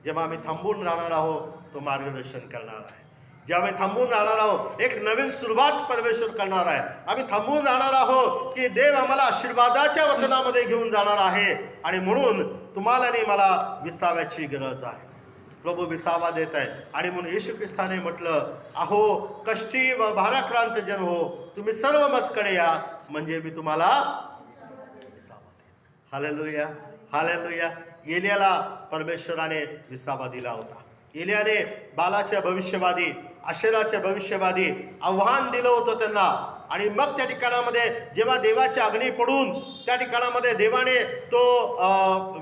जेव्हा आम्ही थांबून राहणार आहोत तो मार्गदर्शन करणार आहे. जेव्हा आम्ही थांबून राहणार आहोत एक नवीन सुरुवात परमेश्वर करणार आहे. आम्ही थांबून राहणार आहोत की देव आम्हाला आशीर्वादाच्या वचनामध्ये घेऊन जाणार आहे आणि म्हणून तुम्हाला आणि मला विसाव्याची गरज आहे. प्रभू विसावा देत आहे आणि म्हणून येशू ख्रिस्ताने म्हटलं, अहो कष्टी व भाराक्रांत जन हो, तुम्ही सर्व माझकडे या म्हणजे मी तुम्हाला विसावा देईन. Hallelujah, hallelujah. एलियाला परमेश्वराने विसावा दिला होता. एलियाने बालाच्या भविष्यवादी, आशेराच्या भविष्यवादी आव्हान दिलं होतं त्यांना. आणि मग त्या ठिकाणामध्ये जेव्हा देवाची अग्नी पडून त्या ठिकाणामध्ये देवाने तो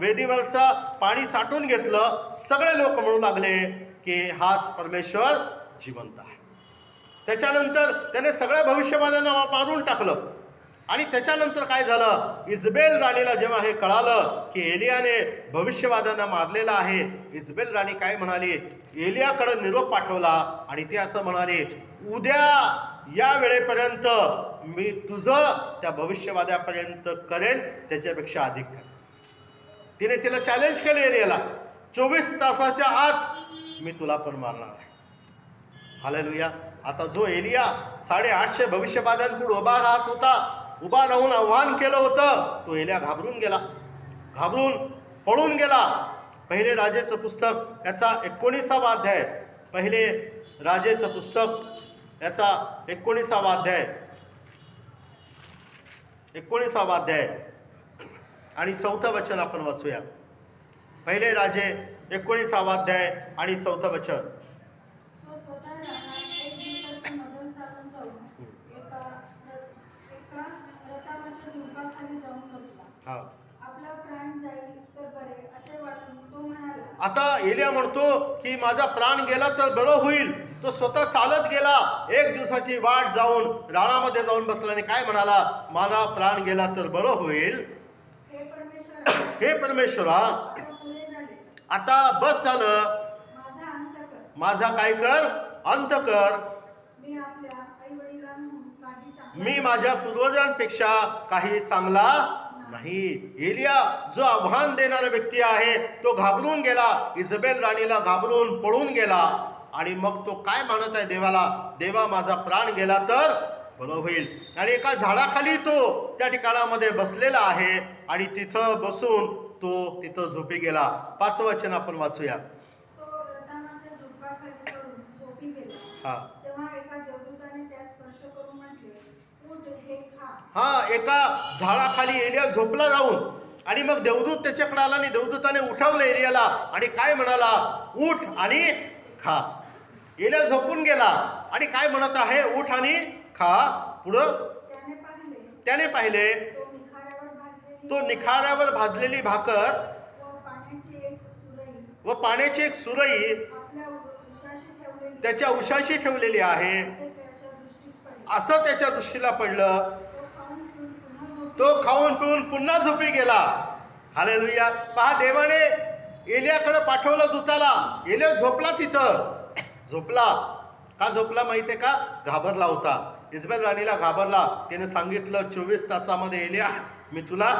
वेदीवरचा पाणी चाटून घेतलं. सगळे लोक म्हणू लागले की हाच परमेश्वर जिवंत आहे. त्याच्यानंतर त्याने सगळ्या भविष्यवाद्यांना मारून टाकलं. आणि त्याच्यानंतर काय झालं? इजबेल राणीला जेव्हा हे कळालं की एलियाने भविष्यवाद्यांना मारलेला आहे, इजबेल राणी काय म्हणाली? एलियाकडे निरोप पाठवला आणि ते असं म्हणाले, उद्या या वेळेपर्यंत मी तुझं त्या भविष्यवाद्यापर्यंत करेन त्याच्यापेक्षा अधिक करेन. तिने तिला चॅलेंज केलं एलियाला, 24 तासाच्या आत मी तुला पण मारणार आहे. हालेलुया. आता जो एलिया 850 भविष्यवाद्यांपुढे उभा राहून आव्हान केलं होतं, तो एलिया घाबरून गेला, घाबरून पळून गेला. पहिले राजेचं पुस्तक याचा 19वा अध्याय, पहिले राजेचं पुस्तक याचा 19वा अध्याय आणि 4थं वचन आपण वाचूया. पहिले राजे 19वा अध्याय आणि 4थं वचन. तो स्वतः रानात एक दिवसाची मजल चालून जाऊन एका रथावरच्या झुडपाखाली जाऊन बसला. हा, आपला प्राण जाईल तर बरे असे वाटून तो म्हणाला. आता एलिया म्हणतो की माझा प्राण गेला तर बरं होईल. तो स्वतः चालत गेला, एक दिवसाची वाट जाऊन रानामध्ये जाऊन बसला आणि काय म्हणाला? माझा प्राण गेला तर बरं होईल. हे परमेश्वरा, आता पुरे झाले. आता बस झालं. माझा अंत कर. माझा काय कर? अंत कर. मी आपल्या आई वडिलांहून काही चांगला मी माझ्या पूर्वजांपेक्षा काही चांगला नाही. एलिया जो आव्हान देणारा व्यक्ती आहे तो घाबरून गेला. इजबेल राणीला घाबरून पळून गेला आणि मग तो काय म्हणत आहे देवाला? देवा माझा प्राण गेला तर बरं होईल. आणि एका झाडाखाली तो त्या ठिकाणामध्ये बसलेला आहे आणि तिथं बसून तो तिथं झोपी गेला. 5वं वचन आपण वाचूया. तो रथावरच्या झुडपाखाली पडून झोपी गेला. हा, तेव्हा एका देवदूताने त्यास स्पर्श करून म्हटले, उठ हे खा. हा, एका झाडाखाली एलिया झोपला जाऊन आणि मग देवदूत त्याच्याकडे आला आणि देवदूताने उठवलं एलियाला आणि काय म्हणाला? उठ आणि खा. एलिया झोपून गेला आणि काय म्हणत आहे? उठ आणि खा. पुढं त्याने पाहिले तो निखाऱ्यावर भाजलेली भाकर व पाण्याची एक सुरई त्याच्या उशाशी ठेवलेली आहे असे त्याच्या दृष्टीस पडले. असं त्याच्या दृष्टीला पडलं. तो खाऊन पिऊन पुन्हा झोपला. तो खाऊन पिऊन पुन्हा झोपी गेला. हालेलुया. पहा, देवाने एलियाकडे पाठवलं दूताला. एलिया झोपला तिथं. झोपला. का झोपला माहितीये का? घाबरला होता. इस्रायल राणीला घाबरला. त्याने सांगितलं 24 तासामध्ये एलिया मी तुला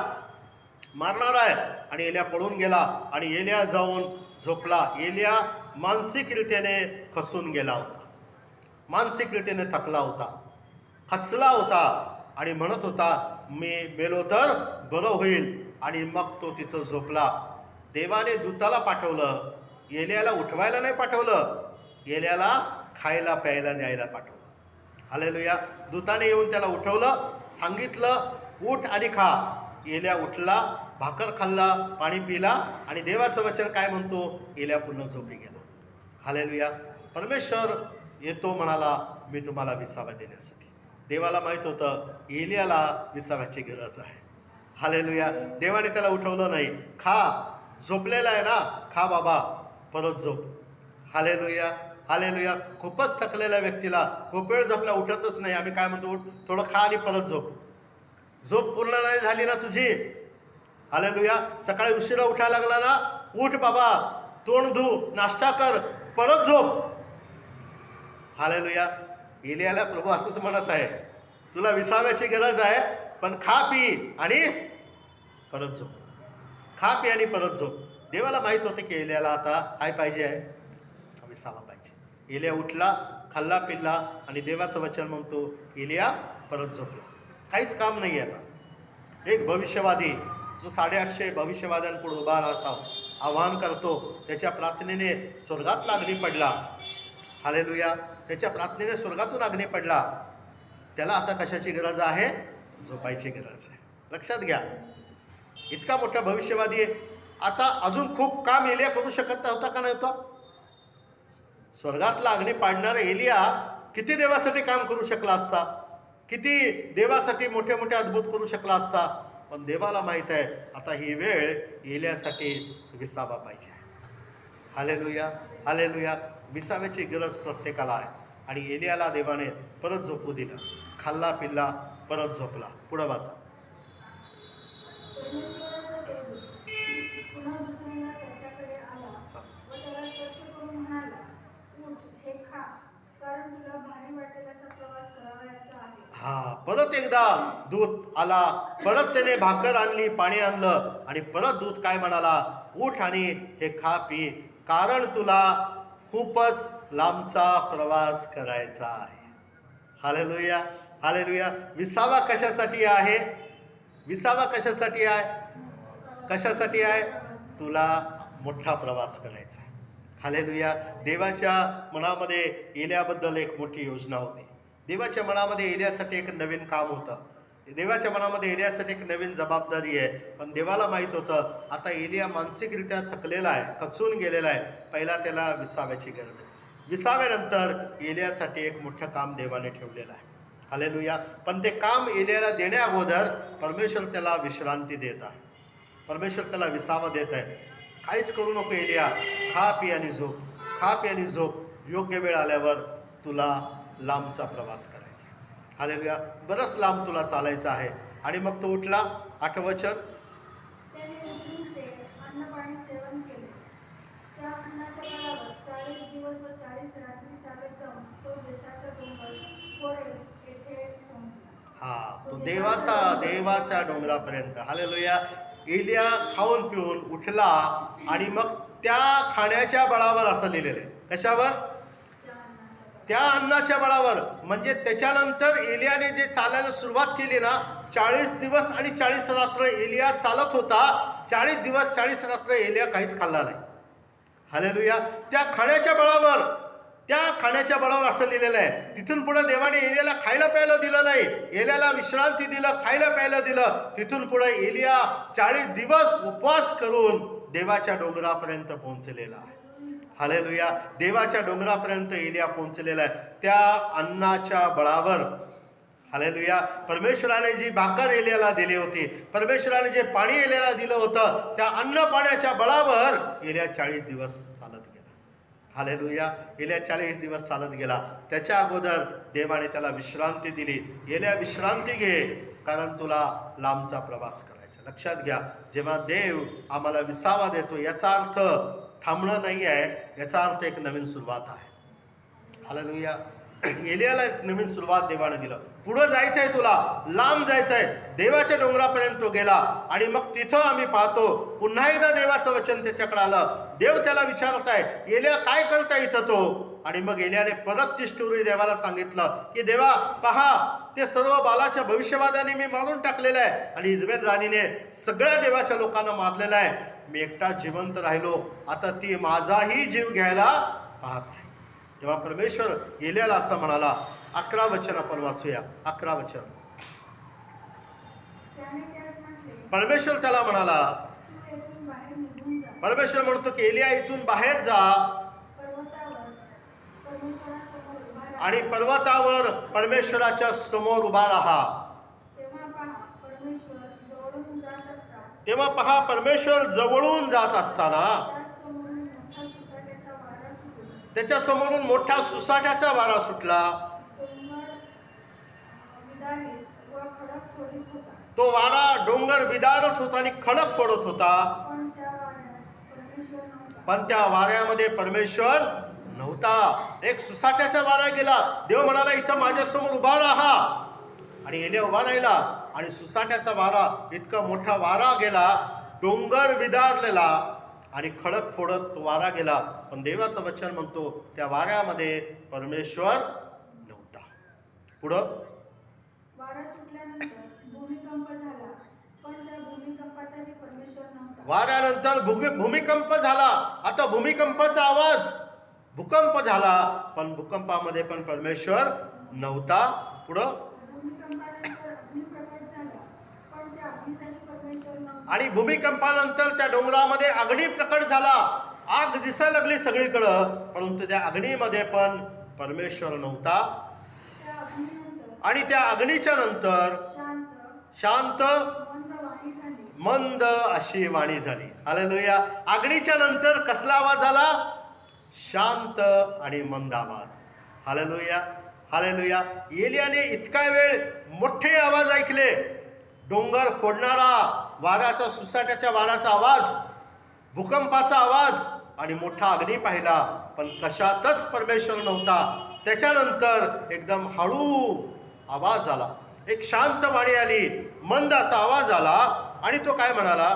मारणार आहे. आणि एलिया पळून गेला आणि एलिया जाऊन झोपला. एलिया मानसिकरित्याने खचून गेला होता. मानसिकरित्याने थकला होता, खचला होता आणि म्हणत होता मी मेलो तर बरं होईल. आणि मग तो तिथं झोपला. देवाने दूताला पाठवलं. एलियाला उठवायला नाही पाठवलं, एलियाला खायला प्यायला न्यायला पाठवलं. हालेलुया. दूताने येऊन त्याला उठवलं, सांगितलं उठ आणि खा. एलिया उठला, भाकर खाल्ला, पाणी पिला आणि देवाचं वचन काय म्हणतो? एलिया पुन्हा झोपी गेला. हालेलुया. परमेश्वर येतो म्हणाला मी तुम्हाला विसावा देण्यासाठी. देवाला माहीत होतं एलियाला विसाव्याची गरज आहे. हालेलुया. देवाने त्याला उठवलं नाही. खा, झोपलेला आहे ना, खा बाबा, परत झोप. हालेलुया. हालेलुया. खूपच थकलेल्या व्यक्तीला खूप वेळ झोपला उठतच नाही. आम्ही काय म्हणतो? उठ, थोडं खा आणि परत झोप. झोप पूर्ण नाही झाली ना तुझी. हालेलुया. सकाळी उशिरा उठायला लागला ना, उठ बाबा, तोंड धु, नाश्ता कर, परत झोप. हालेलुया. एलियाला प्रभू असंच म्हणत आहे, तुला विसाव्याची गरज आहे, पण खा पी आणि परत झोप. खा पी आणि परत झोप. देवाला माहीत होते की एलियाला आता काय पाहिजे आहे? विसावा पाहिजे. एलिया उठला, खाल्ला पिल्ला आणि देवाचं वचन म्हणतो एलिया परत झोपला. काहीच काम नाही आहे. एक भविष्यवादी जो 850 भविष्यवाद्यांपुढे उभा राहतो, आव्हान करतो, त्याच्या प्रार्थनेने स्वर्गात अग्नी पडला. हालेलुया. त्याच्या प्रार्थनेने स्वर्गातून अग्नी पडला. त्याला आता कशाची गरज आहे? झोपायची गरज आहे. लक्षात घ्या. इतका मोठा भविष्यवादी आहे. आता अजून खूप काम एलिया करू शकत नव्हता का नव्हता? स्वर्गातला अग्नी पाडणारा एलिया किती देवासाठी काम करू शकला असता, किती देवासाठी मोठे मोठे अद्भुत करू शकला असता. पण देवाला माहीत आहे आता ही वेळ एलियासाठी विसावा पाहिजे. हालेलुया. हालेलुया. विसाव्याची गरज प्रत्येकाला आहे. आणि एलियाला देवाने परत झोपू दिलं. खाल्ला पिल्ला, परत झोपला. पुढं वाचा. परमेश्वराचा देव पुन्हा दुसऱ्यांदा त्याच्याकडे आला व त्याला स्पर्श करून म्हणाला, उठ, हे खा, कारण तुला भारी वाटेल असा प्रवास करावयाचा आहे. हा, परत एकदा दूत आला. परत त्याने भाकर आणली, पाणी आणलं आणि परत दूत काय म्हणाला? उठ आणि हे खा पी, कारण तुला खूपच लांबचा प्रवास करायचा आहे. हालेलुया. हालेलुया. विसावा कशासाठी आहे? विसावा कशासाठी आहे? कशासाठी आहे? तुला मोठा प्रवास करायचा आहे. हालेलुया. देवाच्या मनामध्ये एलियाबद्दल एक मोठी योजना होती. देवाच्या मनामध्ये एलियासाठी एक नवीन काम होतं. देवाच्या मनामध्ये एलियासाठी एक नवीन जबाबदारी आहे. पण देवाला माहीत होतं आता एलिया मानसिकरित्या थकलेला आहे, खचून गेलेला आहे. पहिला त्याला विसाव्याची गरज आहे. विसाव्यानंतर एलियासाठी एक मोठं काम देवाने ठेवलेलं आहे. हालेलुया. पण ते काम एलियाला देण्या अगोदर परमेश्वर त्याला विश्रांती देत आहे. परमेश्वर त्याला विसावा देत आहे. काहीच करू नको एलिया, खा पी आणि झोप, खा पी आणि झोप. योग्य वेळ आल्यावर तुला लांबचा प्रवास करायचा. हालेलुया. बरंच लांब तुला चालायचं आहे. आणि मग तो उठला. 8 वचन. त्याने उठून ते अन्नपाणी सेवन केले. त्या अन्नाच्या बळावर 40 दिवस व 40 रात्री चालत जाऊन तो देशाचा डोंगर होरेब येथे पोहोचला. हा, तो देवाच्या डोंगरापर्यंत. हालेलुया. एलिया खाऊन पिऊन उठला आणि मग त्या खाण्याच्या बळावर असं लिहिलेलं आहे. कशावर? त्या अन्नाच्या बळावर. म्हणजे त्याच्यानंतर एलियाने जे चालायला सुरुवात केली ना, 40 दिवस आणि 40 रात्र एलिया चालत होता. 40 दिवस 40 रात्र एलिया काहीच खाल्ला नाही. हालेलुया. त्या खाण्याच्या बळावर असं लिहिलेलं आहे. तिथून पुढे देवाने एलियाला खायला प्यायला दिलं नाही. एलियाला विश्रांती दिलं, खायला प्यायला दिलं. तिथून पुढे एलिया 40 दिवस उपवास करून देवाच्या डोंगरापर्यंत पोहोचलेला आहे. हालेलुया. देवाच्या डोंगरापर्यंत एलिया पोहोचलेला आहे त्या अन्नाच्या बळावर. हालेलुया. परमेश्वराने जी भाकर एलियाला दिली होती, परमेश्वराने जे पाणी एलियाला दिलं होतं, त्या अन्न पाण्याच्या बळावर एलिया 40 दिवस चालत गेला. हालेलुया. एलिया 40 दिवस चालत गेला. त्याच्या अगोदर देवाने त्याला विश्रांती दिली. एलिया विश्रांती घे, कारण तुला लांबचा प्रवास करायचा. लक्षात घ्या, जेव्हा देव आम्हाला विसावा देतो याचा अर्थ थांबणं नाही आहे, याचा अर्थ एक नवीन सुरुवात आहे. हालेलुया. एलियाला एक नवीन सुरुवात देवाने दिलं. पुढं जायचं आहे, तुला लांब जायचं आहे. देवाच्या डोंगरापर्यंत तो गेला आणि मग तिथं आम्ही पाहतो पुन्हा एकदा देवाचं वचन त्याच्याकडे आलं. देव त्याला विचारत आहे, एलिया काय करताय इथं तो? आणि मग एलियाने परत ती स्टोरी देवाला सांगितलं की देवा पहा, ते सर्व बालाच्या भविष्यवाद्याने मी मारून टाकलेलं आहे आणि इस्रायल राणीने सगळ्या देवाच्या लोकांना मारलेलं आहे. मी एकटा जिवंत राहिलो, आता ती माझाही जीव घ्यायला पाहत आहे. तेव्हा परमेश्वर एलियाला असं म्हणाला. 11 वचन आपण वाचूया. 11 वचन. त्याने त्यास म्हटले, परमेश्वर त्याला म्हणाला, तू येथून बाहेर निघून जा. परमेश्वर म्हणतो की एलिया इथून बाहेर जा पर्वतावर परमेश्वरासमोर उभा राहा. आणि पर्वतावर परमेश्वराच्या समोर उभा राहा. तेव्हा पहा, परमेश्वर जवळून जात असता तेव्हा पहा, परमेश्वर जवळून जात असताना त्यात समोरून मोठा सुसाट्याचा वारा सुटला. तो वारा डोंगर विदारत होता आणि खडक फोडत होता. पण त्या वाऱ्यामध्ये परमेश्वर नव्हता. एक सुसाट्याचा वारा गेला. देव म्हणाला, इथं माझ्यासमोर उभा राहा. आणि एलिया उभा राहिला आणि सुसाट्याचा वारा, इतका मोठा वारा गेला, डोंगर विदारलेला आणि खडक फोडत तो वारा गेला. पण देवाचं वचन म्हणतो त्या वाऱ्यामध्ये परमेश्वर नव्हता. पुढं वारा सुटल्यानंतर भूमिकंप झाला, पण त्या भूमिकंपातही परमेश्वर नव्हता. वाऱ्यानंतर भूमिकंप झाला. आता भूमिकंपाचा आवाज, भूकंप झाला, पण भूकंपामध्ये पण परमेश्वर नव्हता. पुढं भूमिकंपानंतर अग्नी प्रकट झाला, पण त्या अग्नीतही परमेश्वर नव्हता. आणि भूमिकंपानंतर त्या डोंगरामध्ये अग्नी प्रकट झाला. आग दिसायला लागली सगळीकडं, परंतु त्या अग्नीमध्ये पण परमेश्वर नव्हता. त्या अग्नीनंतर आणि त्या अग्नीच्या नंतर शांत मंद अशी वाणी झाली. हालेलुया. अग्नीच्या नंतर कसला आवाज झाला? शांत आणि मंद आवाज. Hallelujah, hallelujah. एलियाने इतका वेळ मोठे आवाज ऐकले, डोंगर फोडणारा वाऱ्याचा, सुसाट्याच्या वाऱ्याचा आवाज, भूकंपाचा आवाज आणि मोठा अग्नी पाहिला, पण कशातच परमेश्वर नव्हता. त्याच्यानंतर एकदम हळू आवाज आला, एक शांत वाणी आली, मंद असा आवाज आला आणि तो काय म्हणाला?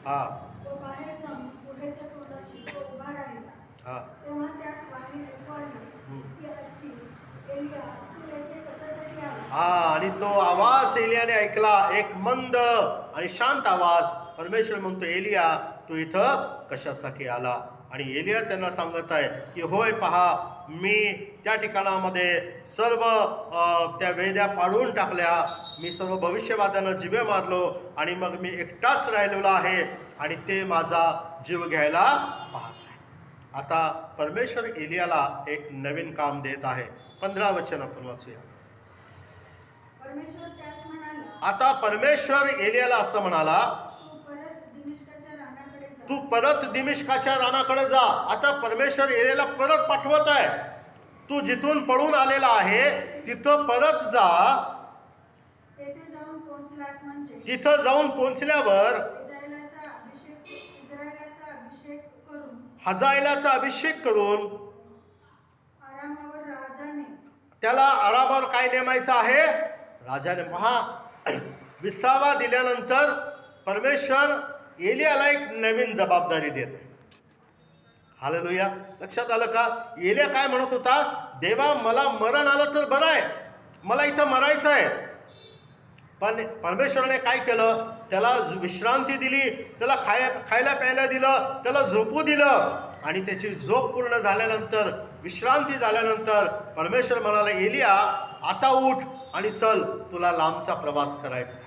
हा बाहेर जाऊन गुहेच्या तोंडाशी तो उभा राहिला. हा तेव्हा त्यास वाणी ऐकू आली, ती अशी, एलिया, तू येथे कशासाठी आला? हा. आणि तो आवाज एलियाने ऐकला, एक मंद आणि शांत आवाज. परमेश्वर म्हणतो, एलिया तू इथं कशासाठी आला? आणि एलिया त्यांना सांगत आहे की होय पहा, मी त्या ठिकाणामध्ये सर्व त्या वेद्या पाडून टाकल्या, मी सर्व भविष्यवाद्यांना जिवे मारलो आणि मग मी एकटाच राहिलेलो आहे आणि ते माझा जीव घ्यायला पाहत आहे. आता परमेश्वर एलियाला एक नवीन काम देत आहे. 15 वचन आपण वाचूया. परमेश्वर त्यास म्हणाला, आता परमेश्वर एलियाला असं म्हणाला, तू परत दिमिश्काच्या रानाकडे जा. आता परमेश्वर एलियाला परत पाठवत आहे. तू जिथून पळून आलेला आहे तिथं परत जा. तेथे जाऊन पोहोचलास म्हणजे तिथं जाऊन पोहोचल्यावर हजायलाचा अभिषेक करून आरामावर राजाने त्याला आरामावर काय नेमायचं आहे? राजाने. पहा, विसावा दिल्यानंतर परमेश्वर एलियाला एक नवीन जबाबदारी देत आहे. हालेलुया. लक्षात आलं का? एलिया काय म्हणत होता? देवा, मला मरण आलं तर बरं आहे, मला इथं मरायचं आहे. पण परमेश्वराने काय केलं? त्याला विश्रांती दिली, त्याला खायला प्यायला दिलं, त्याला झोपू दिलं. आणि त्याची झोप पूर्ण झाल्यानंतर, विश्रांती झाल्यानंतर परमेश्वर म्हणाला, एलिया आता उठ आणि चल, तुला लांबचा प्रवास करायचा.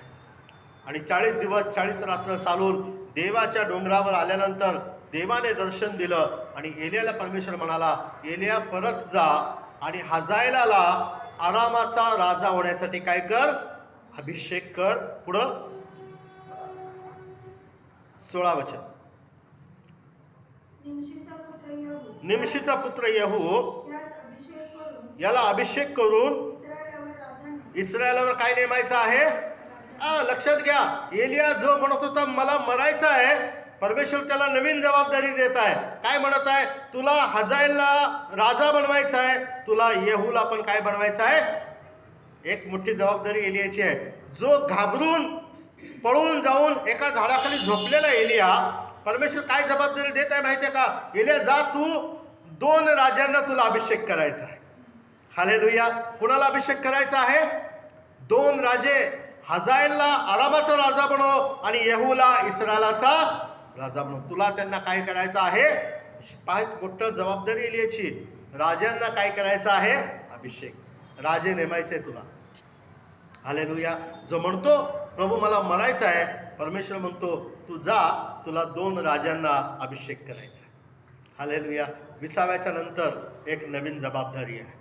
आणि 40 दिवस 40 रात्र चालून देवाच्या डोंगरावर आल्यानंतर देवाने दर्शन दिलं आणि एलियाला परमेश्वर म्हणाला, एलिया परत जा आणि हजायलाला आरामाचा राजा होण्यासाठी काय कर? अभिषेक कर. पुढं 16 वचन. निमशीचा पुत्र येहू निमशीचा पुत्र येहू यास अभिषेक करून याला अभिषेक करून इस्रायलावर राजा इस्रायलावर काय नेमायचं आहे? लक्षात घ्या, एलिया जो म्हणत होता मला मरायचं आहे, परमेश्वर त्याला नवीन जबाबदारी देत आहे. काय म्हणत आहे? तुला हजाएलला राजा बनवायचा आहे, तुला येहूला पण काय बनवायचं आहे? एक मोठी जबाबदारी एलियाची आहे. जो घाबरून पळून जाऊन एका झाडाखाली झोपलेला एलिया, परमेश्वर काय जबाबदारी देत आहे माहिती आहे का? एलिया जा, तू 2 राजांना तुला अभिषेक करायचा आहे. हालेलुया. कुणाला अभिषेक करायचा आहे? 2 राजे. हजाएलला आरामाचा राजा बनव आणि येहूला इस्रायलाचा राजा बनव. तुला त्यांना काय करायचं आहे? पाय मोठं जबाबदारी एलियाची. राजांना काय करायचं आहे? अभिषेक. राजे नेमायचे तुला. हालेलुया. जो म्हणतो प्रभू मला मरायचं आहे, परमेश्वर म्हणतो तू जा, तुला 2 राजांना अभिषेक करायचा. हालेलुया. 20व्याच्या नंतर एक नवीन जबाबदारी आहे.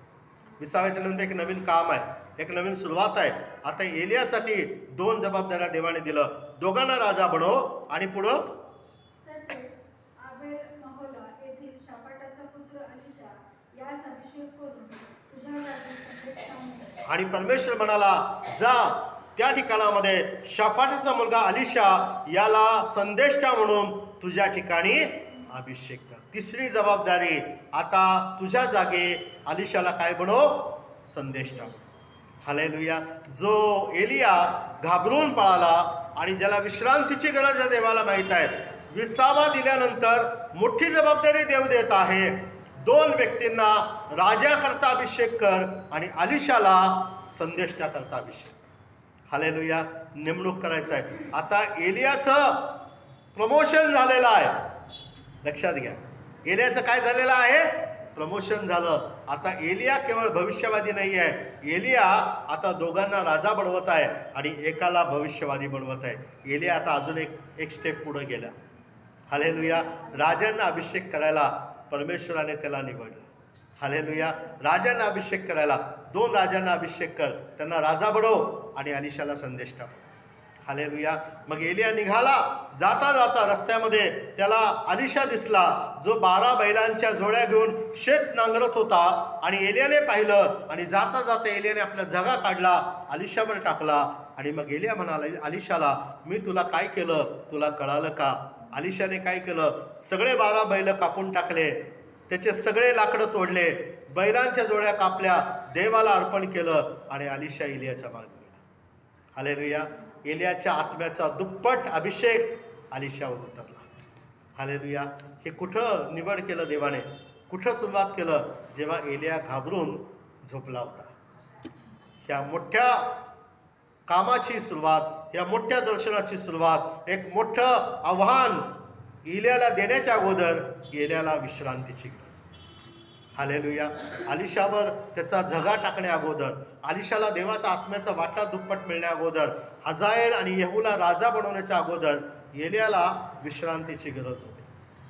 20व्याच्या नंतर एक नवीन काम आहे, एक नवीन सुरुवात आहे. आता एलियासाठी 2 जबाबदाऱ्या देवाने दिलं. दोघांना राजा बनव आणि पुढं तसेच आबेल महोला येथील शाफाटाचा पुत्र अलिशा यास अभिषेक करून तुझ्या जागी संदेश आणून. आणि परमेश्वर म्हणाला जा, त्या ठिकाणामध्ये शाफाटाचा मुलगा अलिशा याला संदेष्टा म्हणून तुझ्या ठिकाणी अभिषेक कर. 3री जबाबदारी, आता तुझ्या जागे अलिशाला काय बनव? संदेष्टा. हालेलुया. जो एलिया घाबरून पळाला आणि ज्याला विश्रांतीची गरज आहे देवाला माहीत आहे, 20वा दिल्यानंतर मोठी जबाबदारी देव देत आहे. 2 व्यक्तींना राजाकरता अभिषेक कर आणि अलिशाला संदेष्टा करता अभिषेक. हालेलुया. नेमणूक करायचं आहे. आता एलियाचं प्रमोशन झालेलं आहे. लक्षात घ्या, एलियाचं काय झालेलं आहे? प्रमोशन झालं. आता एलिया केवळ भविष्यवादी नाही आहे, एलिया आता दोघांना राजा बनवत आहे आणि एकाला भविष्यवादी बनवत आहे. एलिया आता अजून एक स्टेप पुढे गेला. हालेलुया. राजांना अभिषेक करायला परमेश्वराने त्याला निवडलं. हालेलुया. राजांना अभिषेक करायला 2 राजांना अभिषेक कर, त्यांना राजा बनव आणि अलिशाला संदेश टाक. हालेलुया. मग एलिया निघाला. जाता जाता रस्त्यामध्ये त्याला अलिशा दिसला, जो 12 बैलांच्या जोड्या घेऊन शेत नांगरत होता. आणि एलियाने पाहिलं आणि जाता जाता एलियाने आपला झगा काढला, अलिशावर टाकला. आणि मग एलिया म्हणाला अलिशाला, मी तुला काय केलं तुला कळालं का? अलिशाने काय केलं? सगळे 12 बैल कापून टाकले, त्याचे सगळे लाकडं तोडले, बैलांच्या जोड्या कापल्या, देवाला अर्पण केलं आणि अलिशा एलियाचा मागे गेला. हालेलुया. एलियाच्या आत्म्याचा दुप्पट अभिषेक अलिशावर उतरला. हालेलुया. हे कुठं निवड केलं देवाने? कुठं सुरुवात केलं? जेव्हा एलिया घाबरून झोपला होता. ह्या मोठ्या कामाची सुरुवात, या मोठ्या दर्शनाची सुरुवात, एक मोठं आव्हान एलियाला देण्याच्या अगोदर एलियाला विश्रांतीची गरज. हालेलुया. अलिशावर त्याचा झगा टाकण्या अगोदर, अलिशाला देवाचा आत्म्याचा वाटा दुप्पट मिळण्या अगोदर, हजाएल आणि येहूला राजा बनवण्याच्या अगोदर एलियाला विश्रांतीची गरज होती.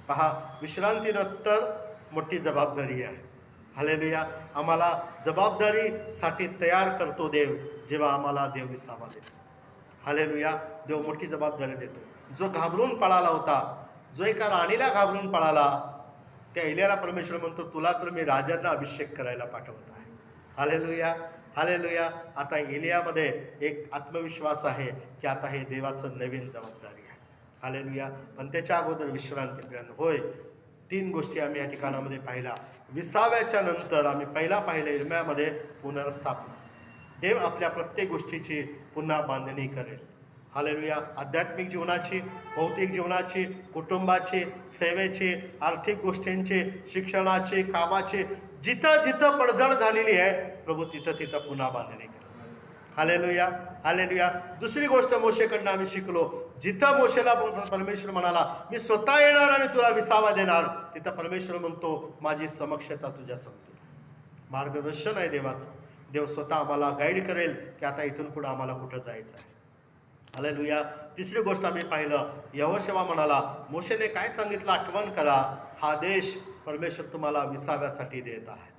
पहा, विश्रांतीनंतर मोठी जबाबदारी आहे. हालेलुया. आम्हाला जबाबदारीसाठी तयार करतो देव, जेव्हा आम्हाला देव विसावा देतो. हालेलुया. देव मोठी जबाबदारी देतो. जो घाबरून पळाला होता, जो एका राणीला घाबरून पळाला, त्या एलियाला परमेश्वर म्हणतो तुला तर मी राजांना अभिषेक करायला पाठवत आहे. हालेलुया. हालेलुया. आता एलियामध्ये एक आत्मविश्वास आहे की आता हे देवाचं नवीन जबाबदारी आहे. हालेलुया. पण त्याच्या अगोदर विश्रांती प्रियानो. होय, 3 गोष्टी आम्ही या ठिकाणामध्ये पाहिल्या. 20व्याच्या नंतर आम्ही पहिला पाहिलं इर्म्यामध्ये पुनर्स्थापना. देव आपल्या प्रत्येक गोष्टीची पुन्हा बांधणी करेल. हालेलुया. आध्यात्मिक जीवनाची, भौतिक जीवनाची, कुटुंबाची, सेवेची, आर्थिक गोष्टींची, शिक्षणाची, कामाची, जिथं जिथं पडझड झालेली आहे प्रभू तिथं तिथं पुन्हा बांधणी करेल. हालेलुया. हालेलुया. दुसरी गोष्ट मोशेकडनं आम्ही शिकलो, जिथं मोशेला परमेश्वर म्हणाला मी स्वतः येणार आणि तुला विसावा देणार, तिथं परमेश्वर म्हणतो माझी समक्षता तुझ्या समोर. मार्गदर्शन आहे देवाचं. देव स्वतः आम्हाला गाईड करेल की आता इथून पुढे आम्हाला कुठं जायचं आहे. हालेलुया. तिसरी गोष्ट आम्ही पाहिलं, यहोशुआ म्हणाला, मोशेने काय सांगितलं आठवण करा, हा देश परमेश्वर तुम्हाला विसाव्यासाठी देत आहे.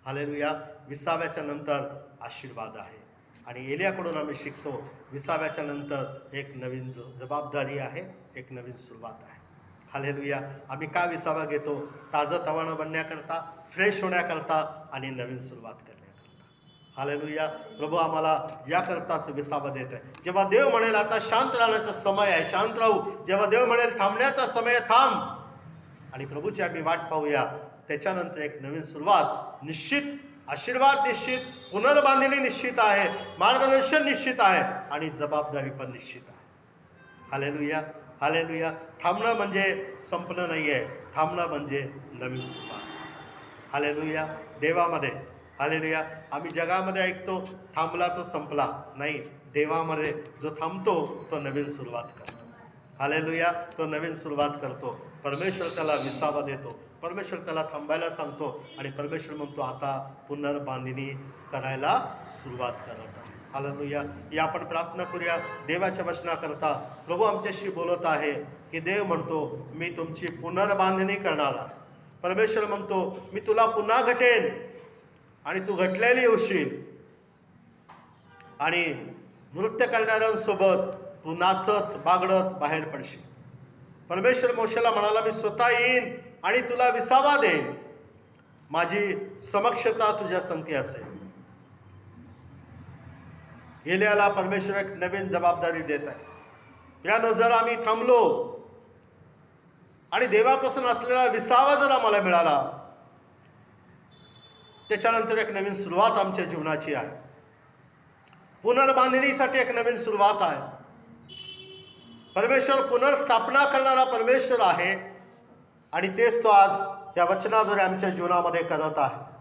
हालेलुया. विसाव्याच्या नंतर आशीर्वाद आहे. आणि एलियाकडून आम्ही शिकतो विसाव्याच्या नंतर एक नवीन जबाबदारी आहे, एक नवीन सुरुवात आहे. हालेलुया. आम्ही का विसावा घेतो? ताजं तवानं बनण्याकरता, फ्रेश होण्याकरता आणि नवीन सुरुवात करण्याकरता. हालेलुया. प्रभू आम्हाला याकरताच विसावा देत आहे. जेव्हा देव म्हणेल आता शांत राहण्याचा समय आहे, शांत राहू. जेव्हा देव म्हणेल थांबण्याचा समय, थांब. आणि प्रभूची आम्ही वाट पाहूया. त्याच्यानंतर एक नवीन सुरुवात निश्चित, आशीर्वाद निश्चित, पुनर्बांधणी निश्चित आहे, मार्गदर्शन निश्चित आहे आणि जबाबदारी पण निश्चित आहे. हालेलुया. हालेलुया. थांबणं म्हणजे संपणं नाही आहे, थांबणं म्हणजे नवीन सुरुवात. हालेलुया. देवामध्ये, हालेलुया, आम्ही जगामध्ये ऐकतो थांबला तो संपला, नाही, देवामध्ये जो थांबतो तो नवीन सुरुवात करतो. हालेलुया. तो नवीन सुरुवात करतो. परमेश्वर त्याला विसावा देतो, परमेश्वर त्याला थांबायला सांगतो आणि परमेश्वर म्हणतो आता पुनर्बांधणी करायला सुरुवात करत आहे. हालेलुया. या आपण प्रार्थना करूया देवाच्या वचनाकरता. प्रभू आमच्याशी बोलत आहे की देव म्हणतो मी तुमची पुनर्बांधणी करणार आहे. परमेश्वर म्हणतो मी तुला पुन्हा घटेन आणि तू घटलेली होशील आणि नृत्य करणाऱ्यांसोबत तू नाचत बागडत बाहेर पडशील. परमेश्वर मोशेला म्हणाला मी स्वतः येईन आणि तुला विसावा देईन, माझी समक्षता तुझ्या संगती असेल. एलियाला परमेश्वर एक नवीन जबाबदारी देत आहे. यानं जर आम्ही थांबलो आणि देवापासून असलेला विसावा जर आम्हाला मिळाला, त्याच्यानंतर एक नवीन सुरुवात आमच्या जीवनाची आहे. पुनर्बांधणीसाठी एक नवीन सुरुवात आहे. परमेश्वर पुनर्स्थापना करणारा परमेश्वर आहे आणि तेच तो आज या वचनाद्वारे आमच्या जीवनामध्ये करत आहे.